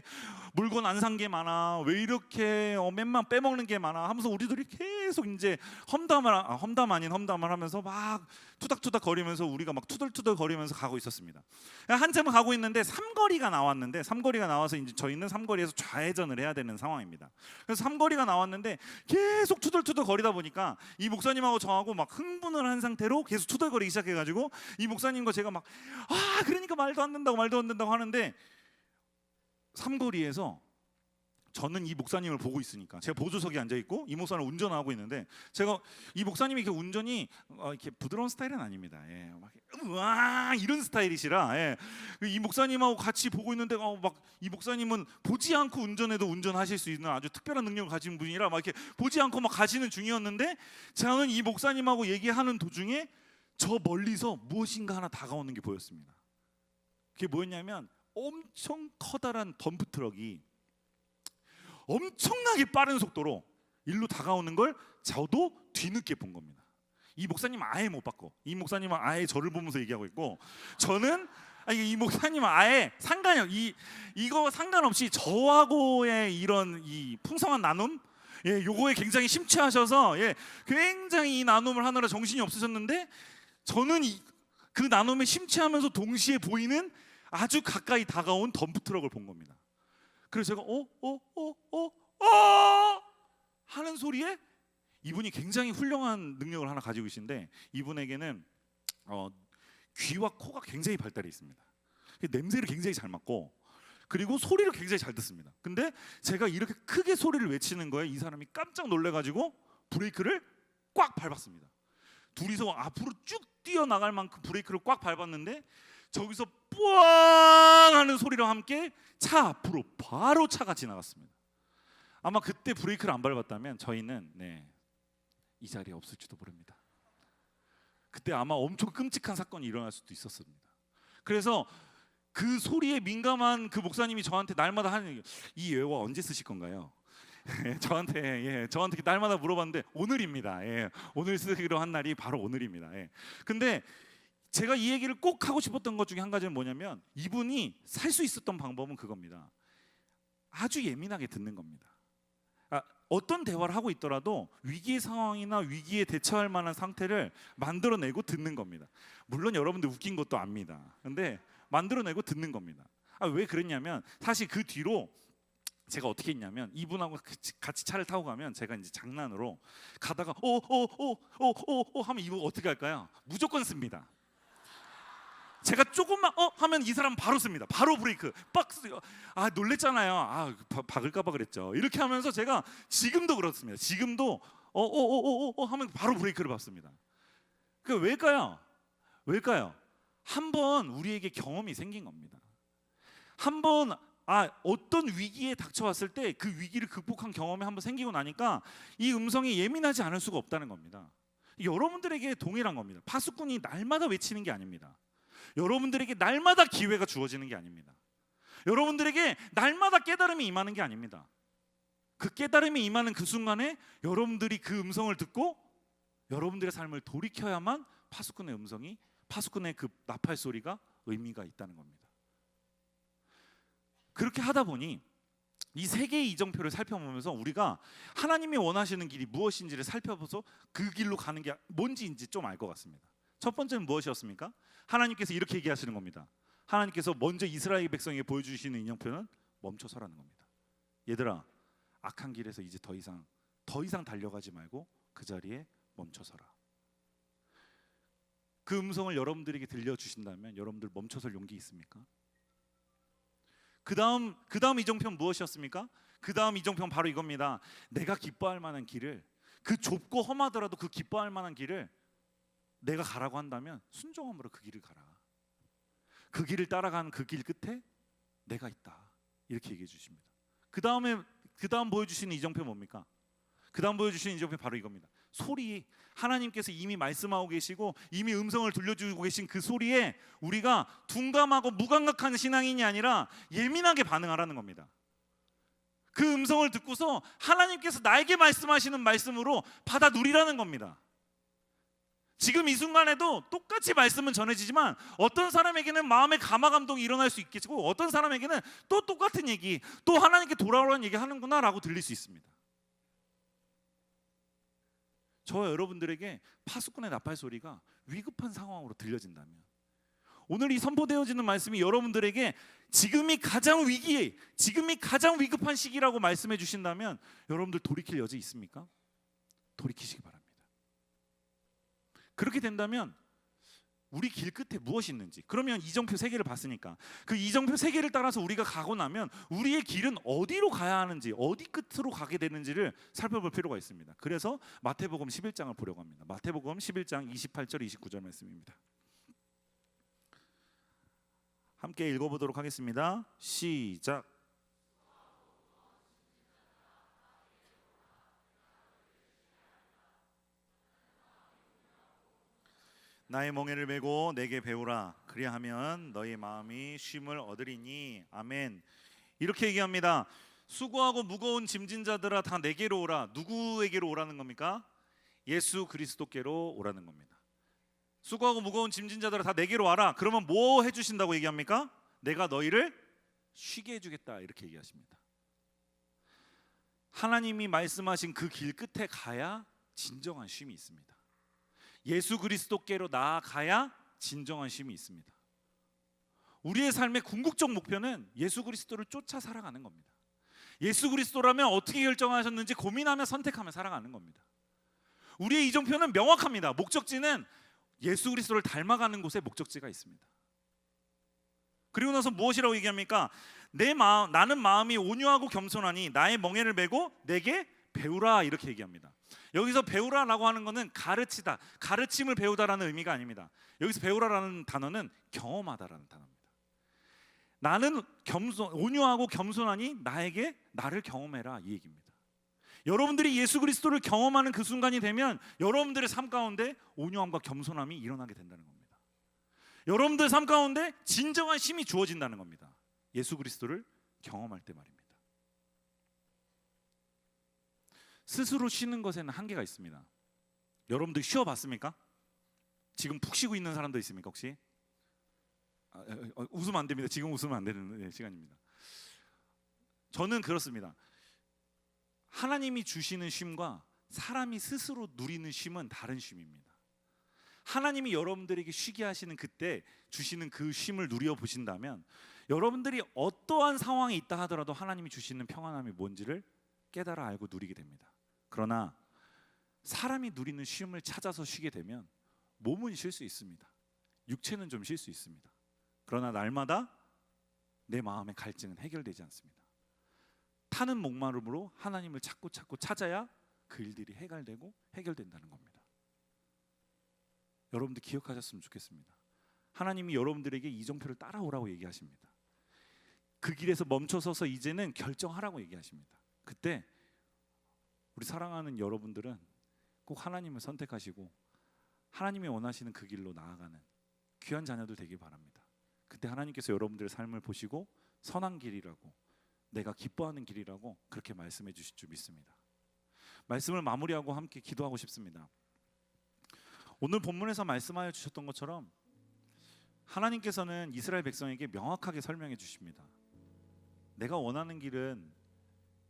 물건 안 산 게 많아. 왜 이렇게 맨만 빼먹는 게 많아 하면서 우리들이 계속 이제 험담을 하면서 막 투닥투닥 거리면서 우리가 막 투덜투덜 거리면서 가고 있었습니다. 한참을 가고 있는데 삼거리가 나와서 이제 저희는 삼거리에서 좌회전을 해야 되는 상황입니다. 그래서 삼거리가 나왔는데 계속 투덜투덜 거리다 보니까 이 목사님하고 저하고 막 흥분을 한 상태로 계속 투덜거리기 시작해가지고 이 목사님과 제가 막 그러니까 말도 안 된다고 하는데 삼거리에서 저는 이 목사님을 보고 있으니까 제가 보조석에 앉아 있고 이 목사는 운전하고 있는데 제가 이 목사님이 이렇게 운전이 이렇게 부드러운 스타일은 아닙니다. 예, 막 우와 이런 스타일이시라 예. 이 목사님하고 같이 보고 있는데 막 이 목사님은 보지 않고 운전해도 운전하실 수 있는 아주 특별한 능력을 가진 분이라 막 이렇게 보지 않고 막 가시는 중이었는데 저는 이 목사님하고 얘기하는 도중에 저 멀리서 무엇인가 하나 다가오는 게 보였습니다. 그게 뭐였냐면 엄청 커다란 덤프 트럭이 엄청나게 빠른 속도로 일로 다가오는 걸 저도 뒤늦게 본 겁니다. 이 목사님은 아예 못 봤고 이 목사님은 아예 저를 보면서 얘기하고 있고 저는 이 목사님은 아예 이거 상관없이 저하고의 이런 이 풍성한 나눔 요거에 굉장히 심취하셔서 굉장히 이 나눔을 하느라 정신이 없으셨는데 저는 그 나눔에 심취하면서 동시에 보이는 아주 가까이 다가온 덤프 트럭을 본 겁니다. 그래서 제가 하는 소리에 이분이 굉장히 훌륭한 능력을 하나 가지고 계신데 이분에게는 귀와 코가 굉장히 발달해 있습니다. 냄새를 굉장히 잘 맡고 그리고 소리를 굉장히 잘 듣습니다. 근데 제가 이렇게 크게 소리를 외치는 거에 이 사람이 깜짝 놀래가지고 브레이크를 꽉 밟았습니다. 둘이서 앞으로 쭉 뛰어나갈 만큼 브레이크를 꽉 밟았는데 저기서 뿌앙 하는 소리와 함께 차 앞으로 바로 차가 지나갔습니다. 아마 그때 브레이크를 안 밟았다면 저희는 이 자리에 없을지도 모릅니다. 그때 아마 엄청 끔찍한 사건이 일어날 수도 있었습니다. 그래서 그 소리에 민감한 그 목사님이 저한테 날마다 하는 이 예화 언제 쓰실 건가요? 저한테 날마다 물어봤는데 오늘입니다. 오늘 쓰기로 한 날이 바로 오늘입니다. 근데 제가 이 얘기를 꼭 하고 싶었던 것 중에 한 가지는 뭐냐면 이분이 살 수 있었던 방법은 그겁니다. 아주 예민하게 듣는 겁니다. 어떤 대화를 하고 있더라도 위기의 상황이나 위기에 대처할 만한 상태를 만들어내고 듣는 겁니다. 물론 여러분들 웃긴 것도 압니다. 근데 만들어내고 듣는 겁니다. 왜 그랬냐면 사실 그 뒤로 제가 어떻게 했냐면 이분하고 같이 차를 타고 가면 제가 이제 장난으로 가다가 하면 이분 어떻게 할까요? 무조건 씁니다. 제가 조금만 하면 이 사람 바로 씁니다. 바로 브레이크 빡. 놀랬잖아요. 박을까봐 그랬죠. 이렇게 하면서 제가 지금도 그렇습니다. 지금도 하면 바로 브레이크를 밟습니다. 그 왜일까요? 한번 우리에게 경험이 생긴 겁니다. 한번 어떤 위기에 닥쳐왔을 때 그 위기를 극복한 경험이 한번 생기고 나니까 이 음성에 예민하지 않을 수가 없다는 겁니다. 여러분들에게 동일한 겁니다. 파수꾼이 날마다 외치는 게 아닙니다. 여러분들에게 날마다 기회가 주어지는 게 아닙니다. 여러분들에게 날마다 깨달음이 임하는 게 아닙니다. 그 깨달음이 임하는 그 순간에 여러분들이 그 음성을 듣고 여러분들의 삶을 돌이켜야만 파수꾼의 음성이, 파수꾼의 그 나팔 소리가 의미가 있다는 겁니다. 그렇게 하다 보니 이 세 개의 이정표를 살펴보면서 우리가 하나님이 원하시는 길이 무엇인지를 살펴보서 그 길로 가는 게 뭔지인지 좀 알 것 같습니다. 첫 번째는 무엇이었습니까? 하나님께서 이렇게 얘기하시는 겁니다. 하나님께서 먼저 이스라엘 백성에게 보여주시는 인정표는 멈춰서라는 겁니다. 얘들아, 악한 길에서 이제 더 이상 달려가지 말고 그 자리에 멈춰서라. 그 음성을 여러분들에게 들려주신다면 여러분들 멈춰설 용기 있습니까? 그 다음 이정표는 무엇이었습니까? 그 다음 이정표는 바로 이겁니다. 내가 기뻐할 만한 길을, 그 좁고 험하더라도 그 기뻐할 만한 길을 내가 가라고 한다면 순종함으로 그 길을 가라. 그 길을 따라가는 그 길 끝에 내가 있다. 이렇게 얘기해 주십니다. 그 다음 보여주시는 이정표 뭡니까? 그 다음 보여주시는 이정표 바로 이겁니다. 소리, 하나님께서 이미 말씀하고 계시고 이미 음성을 들려주고 계신 그 소리에 우리가 둔감하고 무감각한 신앙인이 아니라 예민하게 반응하라는 겁니다. 그 음성을 듣고서 하나님께서 나에게 말씀하시는 말씀으로 받아 누리라는 겁니다. 지금 이 순간에도 똑같이 말씀은 전해지지만 어떤 사람에게는 마음의 감화 감동이 일어날 수 있겠고 어떤 사람에게는 또 똑같은 얘기, 또 하나님께 돌아오라는 얘기 하는구나 라고 들릴 수 있습니다. 저와 여러분들에게 파수꾼의 나팔 소리가 위급한 상황으로 들려진다면, 오늘 이 선포되어지는 말씀이 여러분들에게 지금이 가장 위급한 시기라고 말씀해 주신다면 여러분들 돌이킬 여지 있습니까? 돌이키시기 바랍니다. 그렇게 된다면 우리 길 끝에 무엇이 있는지, 그러면 이정표 세 개를 봤으니까 그 이정표 세 개를 따라서 우리가 가고 나면 우리의 길은 어디로 가야 하는지, 어디 끝으로 가게 되는지를 살펴볼 필요가 있습니다. 그래서 마태복음 11장을 보려고 합니다. 마태복음 11장 28절 29절 말씀입니다. 함께 읽어보도록 하겠습니다. 시작. 나의 멍에를 메고 내게 배우라. 그리하면 너희 마음이 쉼을 얻으리니. 아멘. 이렇게 얘기합니다. 수고하고 무거운 짐진 자들아 다 내게로 오라. 누구에게로 오라는 겁니까? 예수 그리스도께로 오라는 겁니다. 수고하고 무거운 짐진 자들아 다 내게로 와라. 그러면 뭐 해주신다고 얘기합니까? 내가 너희를 쉬게 해주겠다. 이렇게 얘기하십니다. 하나님이 말씀하신 그 길 끝에 가야 진정한 쉼이 있습니다. 예수 그리스도께로 나아가야 진정한 쉼이 있습니다. 우리의 삶의 궁극적 목표는 예수 그리스도를 쫓아 살아가는 겁니다. 예수 그리스도라면 어떻게 결정하셨는지 고민하며 선택하며 살아가는 겁니다. 우리의 이정표는 명확합니다. 목적지는 예수 그리스도를 닮아가는 곳에 목적지가 있습니다. 그리고 나서 무엇이라고 얘기합니까? 나는 마음이 온유하고 겸손하니 나의 멍에를 메고 내게 배우라. 이렇게 얘기합니다. 여기서 배우라라고 하는 것은 가르치다, 가르침을 배우다라는 의미가 아닙니다. 여기서 배우라라는 단어는 경험하다라는 단어입니다. 나는 온유하고 겸손하니 나를 경험해라, 이 얘기입니다. 여러분들이 예수 그리스도를 경험하는 그 순간이 되면 여러분들의 삶 가운데 온유함과 겸손함이 일어나게 된다는 겁니다. 여러분들 삶 가운데 진정한 쉼이 주어진다는 겁니다. 예수 그리스도를 경험할 때 말입니다. 스스로 쉬는 것에는 한계가 있습니다. 여러분들 쉬어봤습니까? 지금 푹 쉬고 있는 사람도 있습니까 혹시? 웃으면 안 됩니다. 지금 웃으면 안 되는 시간입니다. 저는 그렇습니다. 하나님이 주시는 쉼과 사람이 스스로 누리는 쉼은 다른 쉼입니다. 하나님이 여러분들에게 쉬게 하시는 그때 주시는 그 쉼을 누려보신다면 여러분들이 어떠한 상황에 있다 하더라도 하나님이 주시는 평안함이 뭔지를 깨달아 알고 누리게 됩니다. 그러나 사람이 누리는 쉼을 찾아서 쉬게 되면 몸은 쉴 수 있습니다. 육체는 좀 쉴 수 있습니다. 그러나 날마다 내 마음의 갈증은 해결되지 않습니다. 타는 목마름으로 하나님을 찾고 찾아야 그 일들이 해결된다는 겁니다. 여러분들 기억하셨으면 좋겠습니다. 하나님이 여러분들에게 이정표를 따라오라고 얘기하십니다. 그 길에서 멈춰서서 이제는 결정하라고 얘기하십니다. 그때 우리 사랑하는 여러분들은 꼭 하나님을 선택하시고 하나님이 원하시는 그 길로 나아가는 귀한 자녀들 되길 바랍니다. 그때 하나님께서 여러분들의 삶을 보시고 선한 길이라고, 내가 기뻐하는 길이라고 그렇게 말씀해 주실 줄 믿습니다. 말씀을 마무리하고 함께 기도하고 싶습니다. 오늘 본문에서 말씀하여 주셨던 것처럼 하나님께서는 이스라엘 백성에게 명확하게 설명해 주십니다. 내가 원하는 길은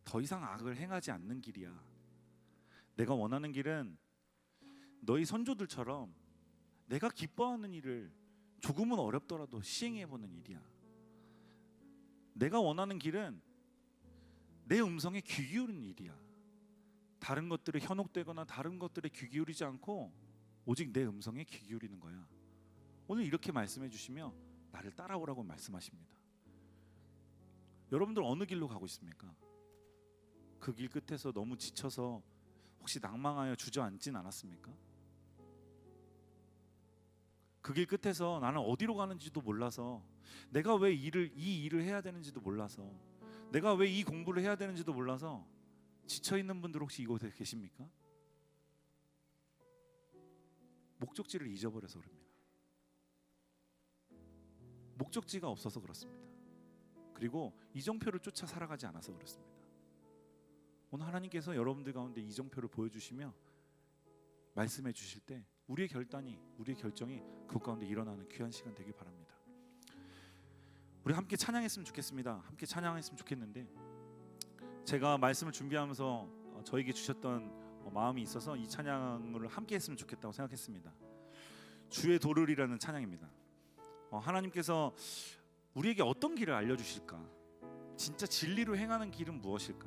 더 이상 악을 행하지 않는 길이야. 내가 원하는 길은 너희 선조들처럼 내가 기뻐하는 일을 조금은 어렵더라도 시행해보는 일이야. 내가 원하는 길은 내 음성에 귀 기울이는 일이야. 다른 것들에 현혹되거나 다른 것들에 귀 기울이지 않고 오직 내 음성에 귀 기울이는 거야. 오늘 이렇게 말씀해 주시며 나를 따라오라고 말씀하십니다. 여러분들 어느 길로 가고 있습니까? 그 길 끝에서 너무 지쳐서 혹시 낭망하여 주저앉진 않았습니까? 그 길 끝에서 나는 어디로 가는지도 몰라서, 내가 왜 이 일을 해야 되는지도 몰라서, 내가 왜 이 공부를 해야 되는지도 몰라서 지쳐 있는 분들 혹시 이곳에 계십니까? 목적지를 잊어버려서 그럽니다. 목적지가 없어서 그렇습니다. 그리고 이정표를 쫓아 살아가지 않아서 그렇습니다. 오늘 하나님께서 여러분들 가운데 이정표를 보여주시며 말씀해 주실 때 우리의 결정이 그 가운데 일어나는 귀한 시간 되길 바랍니다. 우리 함께 찬양했으면 좋겠습니다. 함께 찬양했으면 좋겠는데, 제가 말씀을 준비하면서 저에게 주셨던 마음이 있어서 이 찬양을 함께 했으면 좋겠다고 생각했습니다. 주의 도르리라는 찬양입니다. 하나님께서 우리에게 어떤 길을 알려주실까? 진짜 진리로 행하는 길은 무엇일까?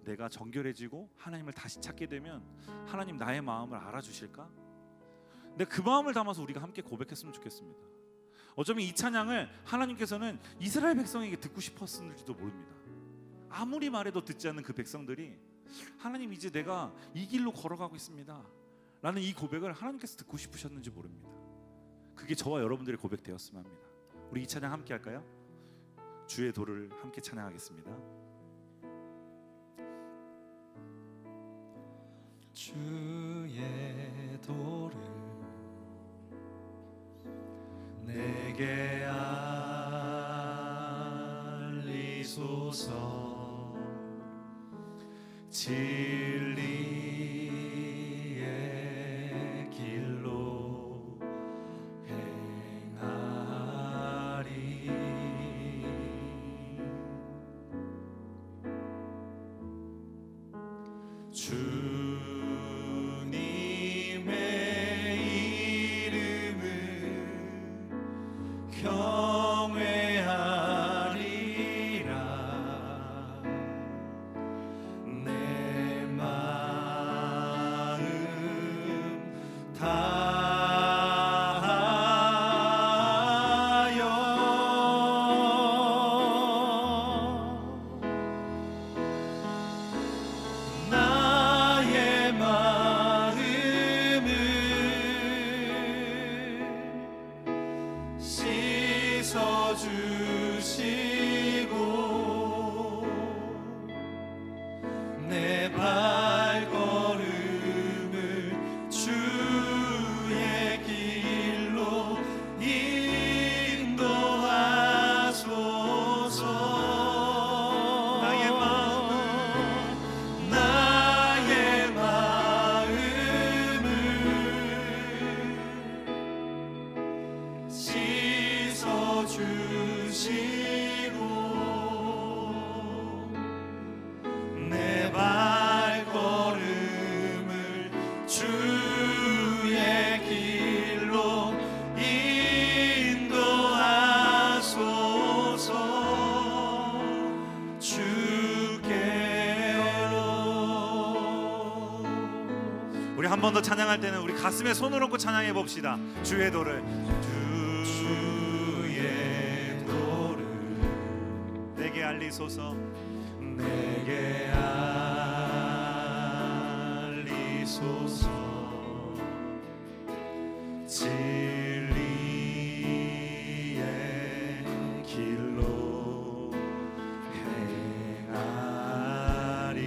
내가 정결해지고 하나님을 다시 찾게 되면 하나님 나의 마음을 알아주실까? 근데 그 마음을 담아서 우리가 함께 고백했으면 좋겠습니다. 어쩌면 이 찬양을 하나님께서는 이스라엘 백성에게 듣고 싶었을지도 모릅니다. 아무리 말해도 듣지 않는 그 백성들이 하나님 이제 내가 이 길로 걸어가고 있습니다 라는 이 고백을 하나님께서 듣고 싶으셨는지 모릅니다. 그게 저와 여러분들의 고백되었으면 합니다. 우리 이 찬양 함께 할까요? 주의 도를 함께 찬양하겠습니다. 주의 도를 내게 알리소서. 진리의 길로 행하리. 주님의 이름을 경외하리라. 내 마음 다하여 나의 마음을 씻어주시고 내 발걸음을 주의 길로 인도하소서. 나의 마음을 씻어주시고 내 발걸음을 주의 길로 인도하소서. 주께로. 우리 한 번 더 찬양할 때는 우리 가슴에 손을 얹고 찬양해 봅시다. 주의 도를, 주의 도를 내게 알리소서. 내게 알리소서. 진리의 길로 행하리.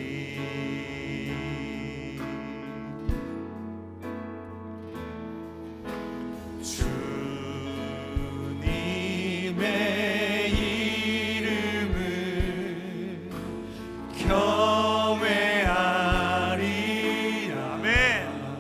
주님의 이름을 경외하리라. 아멘.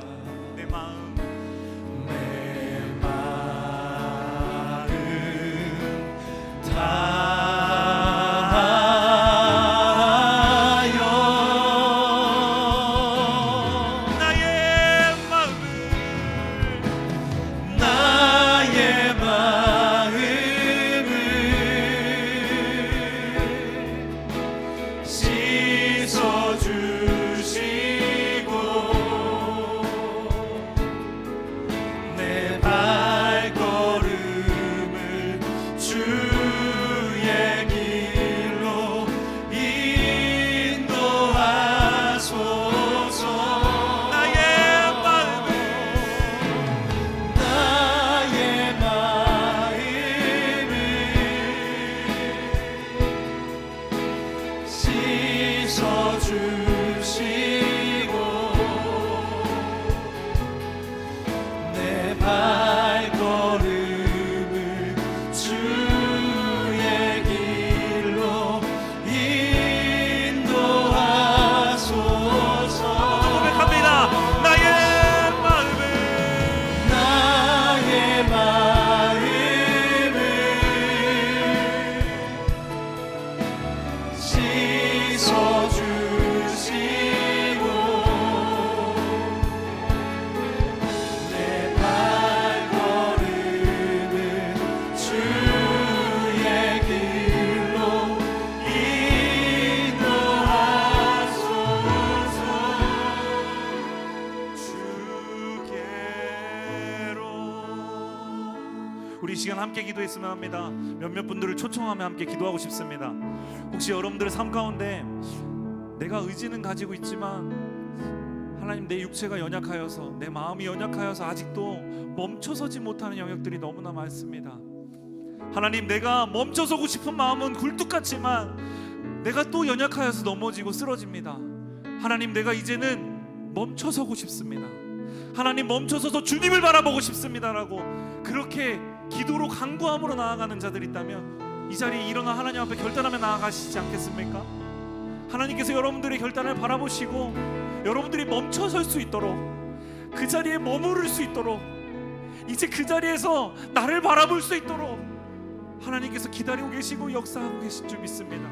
시간 함께 기도했으면 합니다. 몇몇 분들을 초청하며 함께 기도하고 싶습니다. 혹시 여러분들의 삶 가운데 내가 의지는 가지고 있지만 하나님, 내 육체가 연약하여서, 내 마음이 연약하여서 아직도 멈춰서지 못하는 영역들이 너무나 많습니다. 하나님, 내가 멈춰서고 싶은 마음은 굴뚝같지만 내가 또 연약하여서 넘어지고 쓰러집니다. 하나님, 내가 이제는 멈춰서고 싶습니다. 하나님, 멈춰서서 주님을 바라보고 싶습니다라고 그렇게 기도로 간구함으로 나아가는 자들이 있다면 이 자리에 일어나 하나님 앞에 결단하며 나아가시지 않겠습니까? 하나님께서 여러분들의 결단을 바라보시고 여러분들이 멈춰설 수 있도록, 그 자리에 머무를 수 있도록, 이제 그 자리에서 나를 바라볼 수 있도록 하나님께서 기다리고 계시고 역사하고 계신 줄 믿습니다.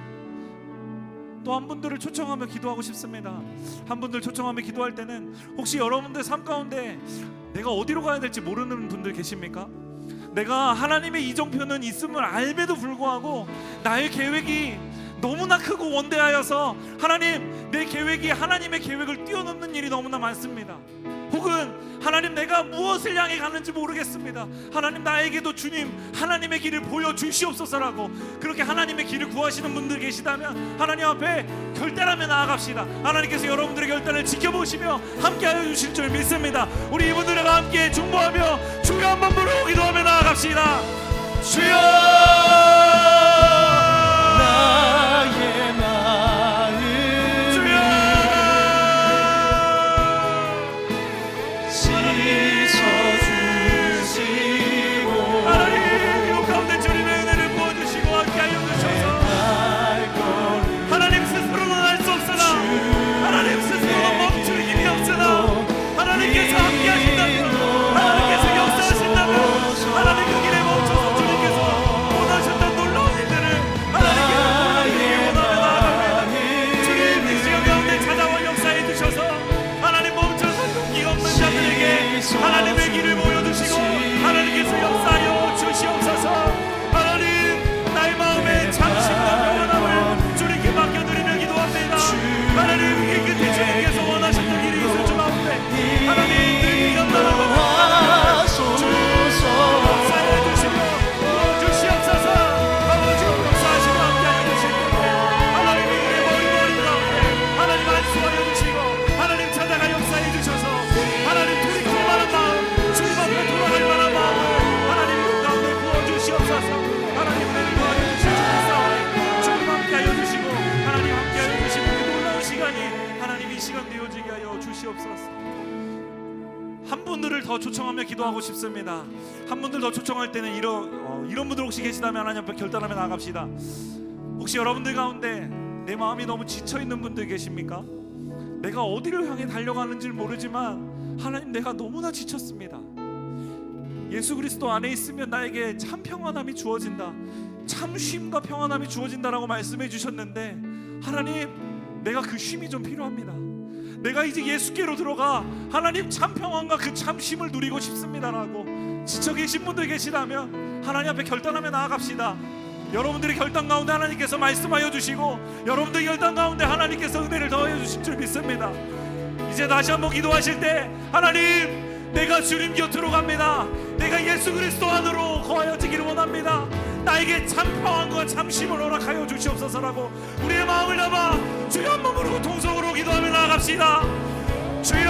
또 한 분들을 초청하며 기도하고 싶습니다. 한 분들 초청하며 기도할 때는 혹시 여러분들 삶 가운데 내가 어디로 가야 될지 모르는 분들 계십니까? 내가 하나님의 이정표는 있음을 알매도 불구하고 나의 계획이 너무나 크고 원대하여서 하나님, 내 계획이 하나님의 계획을 뛰어넘는 일이 너무나 많습니다. 혹은 하나님, 내가 무엇을 향해 가는지 모르겠습니다. 하나님, 나에게도 주님 하나님의 길을 보여주시옵소서라고 그렇게 하나님의 길을 구하시는 분들 계시다면 하나님 앞에 결단하며 나아갑시다. 하나님께서 여러분들의 결단을 지켜보시며 함께하여 주실 줄 믿습니다. 우리 이분들과 함께 중보하며 주여 한번 부르고 기도하며 나아갑시다. 주여, 나의 마음 씻어주시고 하나님, 이 가운데 주님의 은혜를 부어주시고 함께하여 주셔서 하나님 스스로는 할 수 없으나 하나님 스스로는 멈출 힘이 없으나 하나님께서 함께하신다면, 하나님께서 역사하신다면 하나님 그 길에 멈춰서 주님께서 원하셨던 놀라운 일들을 하나님께서 보여주시기 원하며 나아갑니다. 주님, 이 시간 가운데 찾아와 역사해 주셔서 하나님 멈춰서 용기가 없는 자들에게 하나님의 길을 보여주시고 하나님께서 역사하여 주시옵소서. 하나님, 나의 마음에 잠시만 평안함을 주님께 맡겨드리며 기도합니다. 하나님, 이 끝에 주님께서 원하셨던 길이 있을 줄 아는데 하나님, 늘 기억나라고 역사해 주시며 주시옵소서. 아버지, 역사하시며 함께하여 주시고 하나님, 이 머리 가운데 하나님 안수하여 주시고 하나님 찾아가 역사해 주셔서 하나님 돌이킬 만한 마음, 주님 앞에 돌아갈 만한 마음을 하나님 그 가운데 부어주시옵소서. 하나님, 은혜를 더하여 주시옵소서. 주님 함께하여 주시고 하나님 함께하여 주시고 그 놀라운 시간이 하나님 이 시간 되어지게 하여 주시옵소서. 한 분들을 더 초청하며 기도하고 싶습니다. 한 분들 더 초청할 때는 이런 분들 혹시 계시다면 하나님 앞에 결단하며 나갑시다. 혹시 여러분들 가운데 내 마음이 너무 지쳐있는 분들 계십니까? 내가 어디를 향해 달려가는지를 모르지만 하나님, 내가 너무나 지쳤습니다. 예수 그리스도 안에 있으면 나에게 참 평안함이 주어진다, 참 쉼과 평안함이 주어진다라고 말씀해 주셨는데 하나님, 내가 그 쉼이 좀 필요합니다. 내가 이제 예수께로 들어가 하나님 참 평안과 그 참 쉼을 누리고 싶습니다라고 지쳐 계신 분들 계시다면 하나님 앞에 결단하며 나아갑시다. 여러분들의 결단 가운데 하나님께서 말씀하여 주시고 여러분들의 결단 가운데 하나님께서 은혜를 더하여 주실 줄 믿습니다. 이제 다시 한번 기도하실 때 하나님, 내가 주님 곁으로 갑니다. 내가 예수 그리스도 안으로 거하여지기를 원합니다. 나에게 참 평안과 참 쉼을 허락하여 주시옵소서라고 우리의 마음을 담아 주여 한번 부르고 통성으로 기도하며 나아갑시다. 주여,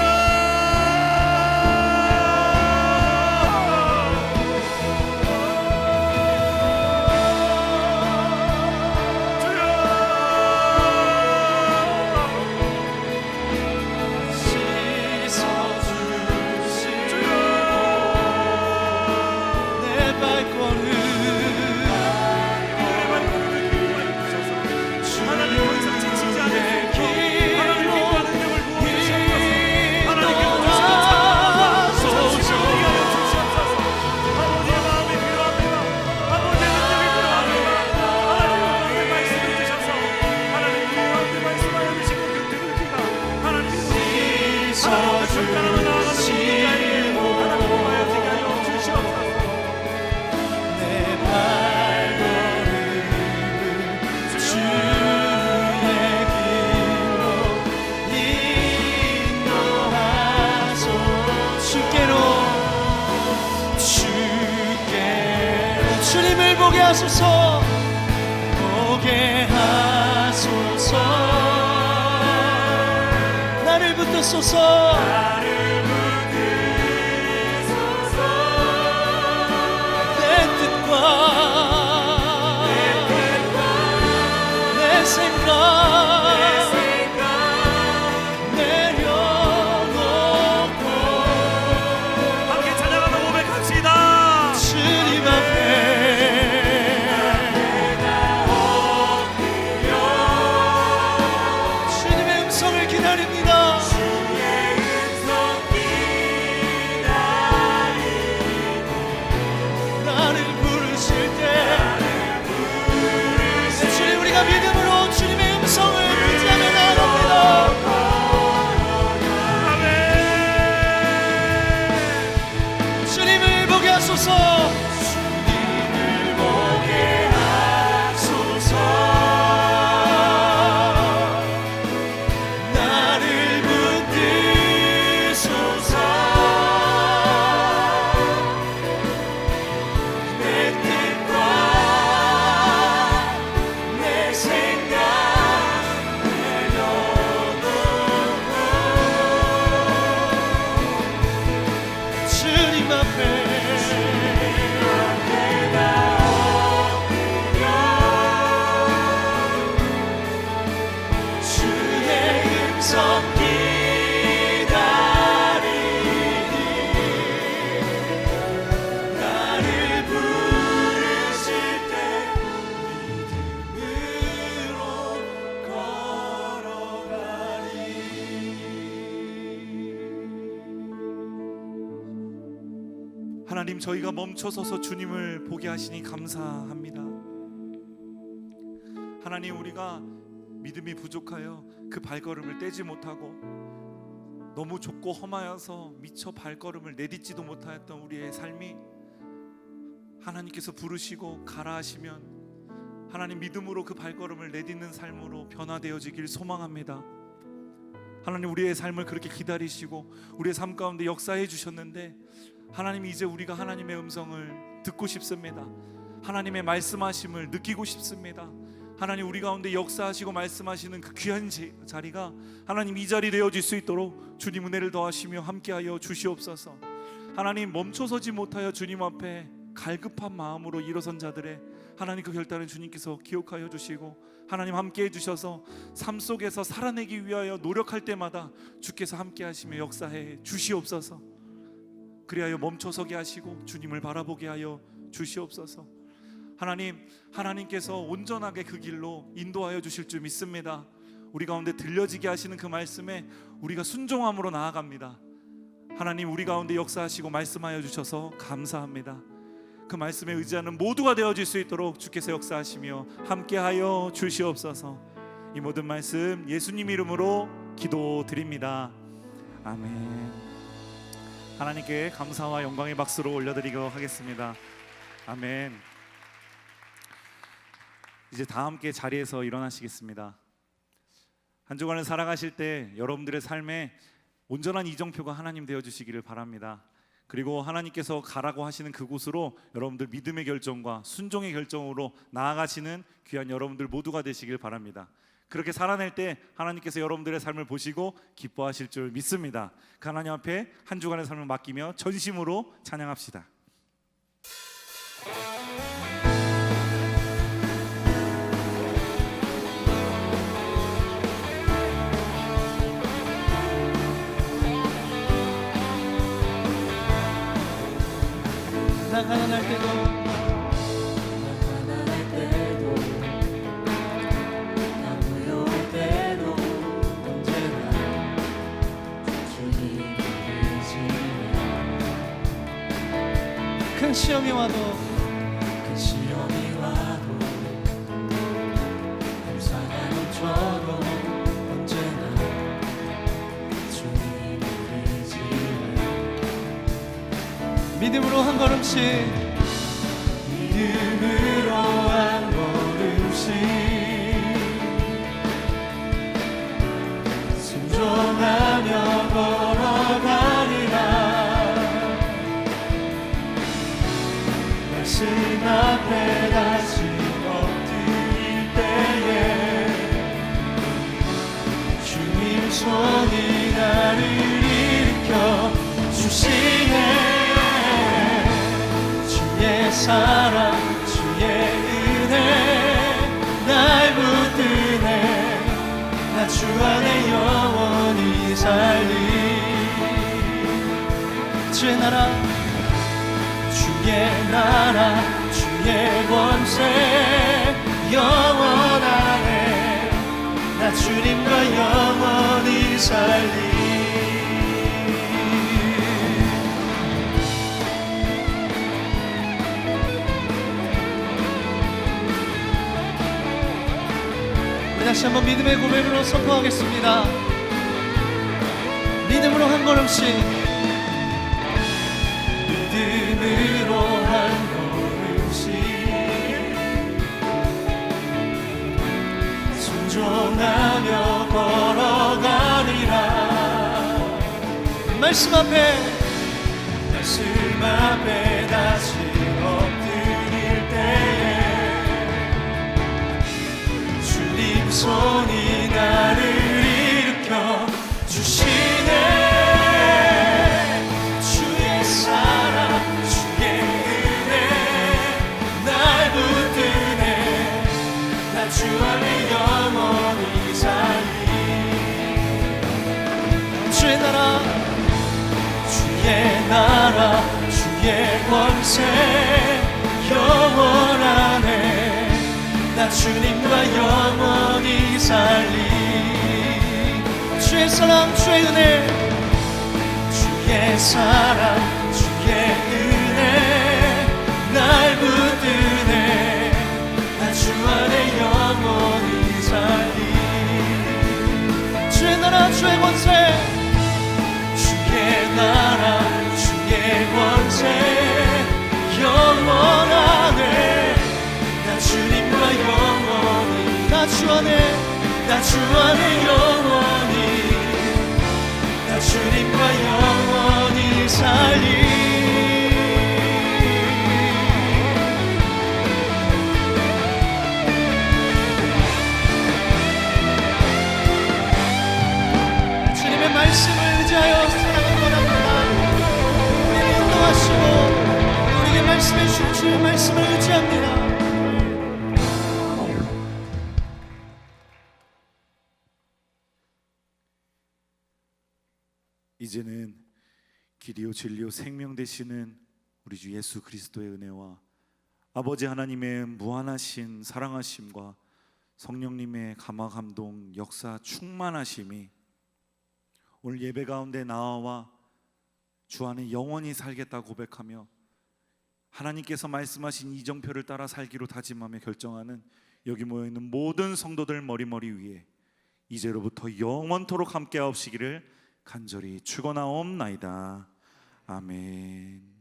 하소서 보게 하소서 나를 붙드소서 내 뜻과 내 생각 내려놓고 함께 찬양하며 고백합시다. 주님 앞에 주님의 음성을 기다립니다. 나를 부르실 때 주님 우리가 믿음으로 주님의 음성을 의지하며 나아갑니다. 주님을 보게 하소서 주님을 보게 하소서 나를 붙드소서 내 뜻과 내 생각 내려놓고 주님 앞에 주의 음성 기다리니 나를 부르실 때 믿음으로 걸어가리. 하나님, 저희가 멈춰서서 주님을 보게 하시니 감사합니다. 하나님, 우리가 믿음이 부족하여 그 발걸음을 떼지 못하고 너무 좁고 험하여서 미처 발걸음을 내딛지도 못하였던 우리의 삶이 하나님께서 부르시고 가라 하시면 하나님 믿음으로 그 발걸음을 내딛는 삶으로 변화되어지길 소망합니다. 하나님, 우리의 삶을 그렇게 기다리시고 우리의 삶 가운데 역사해 주셨는데 하나님, 이제 우리가 하나님의 음성을 듣고 싶습니다. 하나님의 말씀하심을 느끼고 싶습니다. 하나님, 우리 가운데 역사하시고 말씀하시는 그 귀한 자리가 하나님 이 자리 되어질 수 있도록 주님 은혜를 더하시며 함께하여 주시옵소서. 하나님, 멈춰서지 못하여 주님 앞에 갈급한 마음으로 일어선 자들의 하나님 그 결단을 주님께서 기억하여 주시고 하나님 함께해 주셔서 삶 속에서 살아내기 위하여 노력할 때마다 주께서 함께하시며 역사해 주시옵소서. 그리하여 멈춰서게 하시고 주님을 바라보게 하여 주시옵소서. 하나님, 하나님께서 온전하게 그 길로 인도하여 주실 줄 믿습니다. 우리 가운데 들려지게 하시는 그 말씀에 우리가 순종함으로 나아갑니다. 하나님, 우리 가운데 역사하시고 말씀하여 주셔서 감사합니다. 그 말씀에 의지하는 모두가 되어질 수 있도록 주께서 역사하시며 함께하여 주시옵소서. 이 모든 말씀 예수님 이름으로 기도드립니다. 아멘. 하나님께 감사와 영광의 박수로 올려드리고 하겠습니다. 아멘. 이제 다 함께 자리에서 일어나시겠습니다. 한 주간을 살아가실 때 여러분들의 삶에 온전한 이정표가 하나님 되어주시기를 바랍니다. 그리고 하나님께서 가라고 하시는 그곳으로 여러분들 믿음의 결정과 순종의 결정으로 나아가시는 귀한 여러분들 모두가 되시길 바랍니다. 그렇게 살아낼 때 하나님께서 여러분들의 삶을 보시고 기뻐하실 줄 믿습니다. 그 하나님 앞에 한 주간의 삶을 맡기며 전심으로 찬양합시다. 나 가난할 때도 나 무료할 때도 언제나 주님을 의지해. 큰 시험이 와도 큰 시험이 와도 감사가 넘쳐도 언제나 주님을 의지해. 믿음으로 한 걸음씩 믿음으로 한 걸음씩 순종하며 걸어가리라. 말씀 앞에 다시 손이 나를 일으켜 주시네. 주의 사랑 주의 은혜 날 붙드네. 나 주 안에 영원히 살리. 주의 나라 주의 권세 영원하네. 나 주님과 영원히 살리. 우리 다시 한번 믿음의 고백으로 선포하겠습니다. 믿음으로 한 걸음씩, 믿음으로 한 걸음씩 순종하며 걸어가리라. 말씀 앞에 다시 엎드릴 때에 주님 손이 나를 일으켜 주시네. 주의 사랑 주의 은혜 날 붙드네. 나 주 안에 영원히 살리. 주의 나라 주의 권세 영원하네. 나 주님과 영원히 살리. 주의 사랑 주의 은혜 주의 사랑 주의 은혜 날 붙드네. 나 주 안에 영원히 살리. 주의 나라 주의 권세 주의 나라 주의 권세 영원하네. 나 주님과 영원히 나 주 안에 영원히 나 주님과 영원히 살리. 주님의 말씀을 의지하여 살아가기 원합니다. 우리를 인도하시고 우리에게 말씀해 주신 주의 말씀을 의지합니다. 이제는 길이요 진리요 생명 되시는 우리 주 예수 그리스도의 은혜와 아버지 하나님의 무한하신 사랑하심과 성령님의 감화 감동 역사 충만하심이 오늘 예배 가운데 나와 주 안에 영원히 살겠다 고백하며 하나님께서 말씀하신 이정표를 따라 살기로 다짐하며 결정하는 여기 모여있는 모든 성도들 머리머리 위에 이제로부터 영원토록 함께하옵시기를 간절히 축원하옵나이다. 아멘.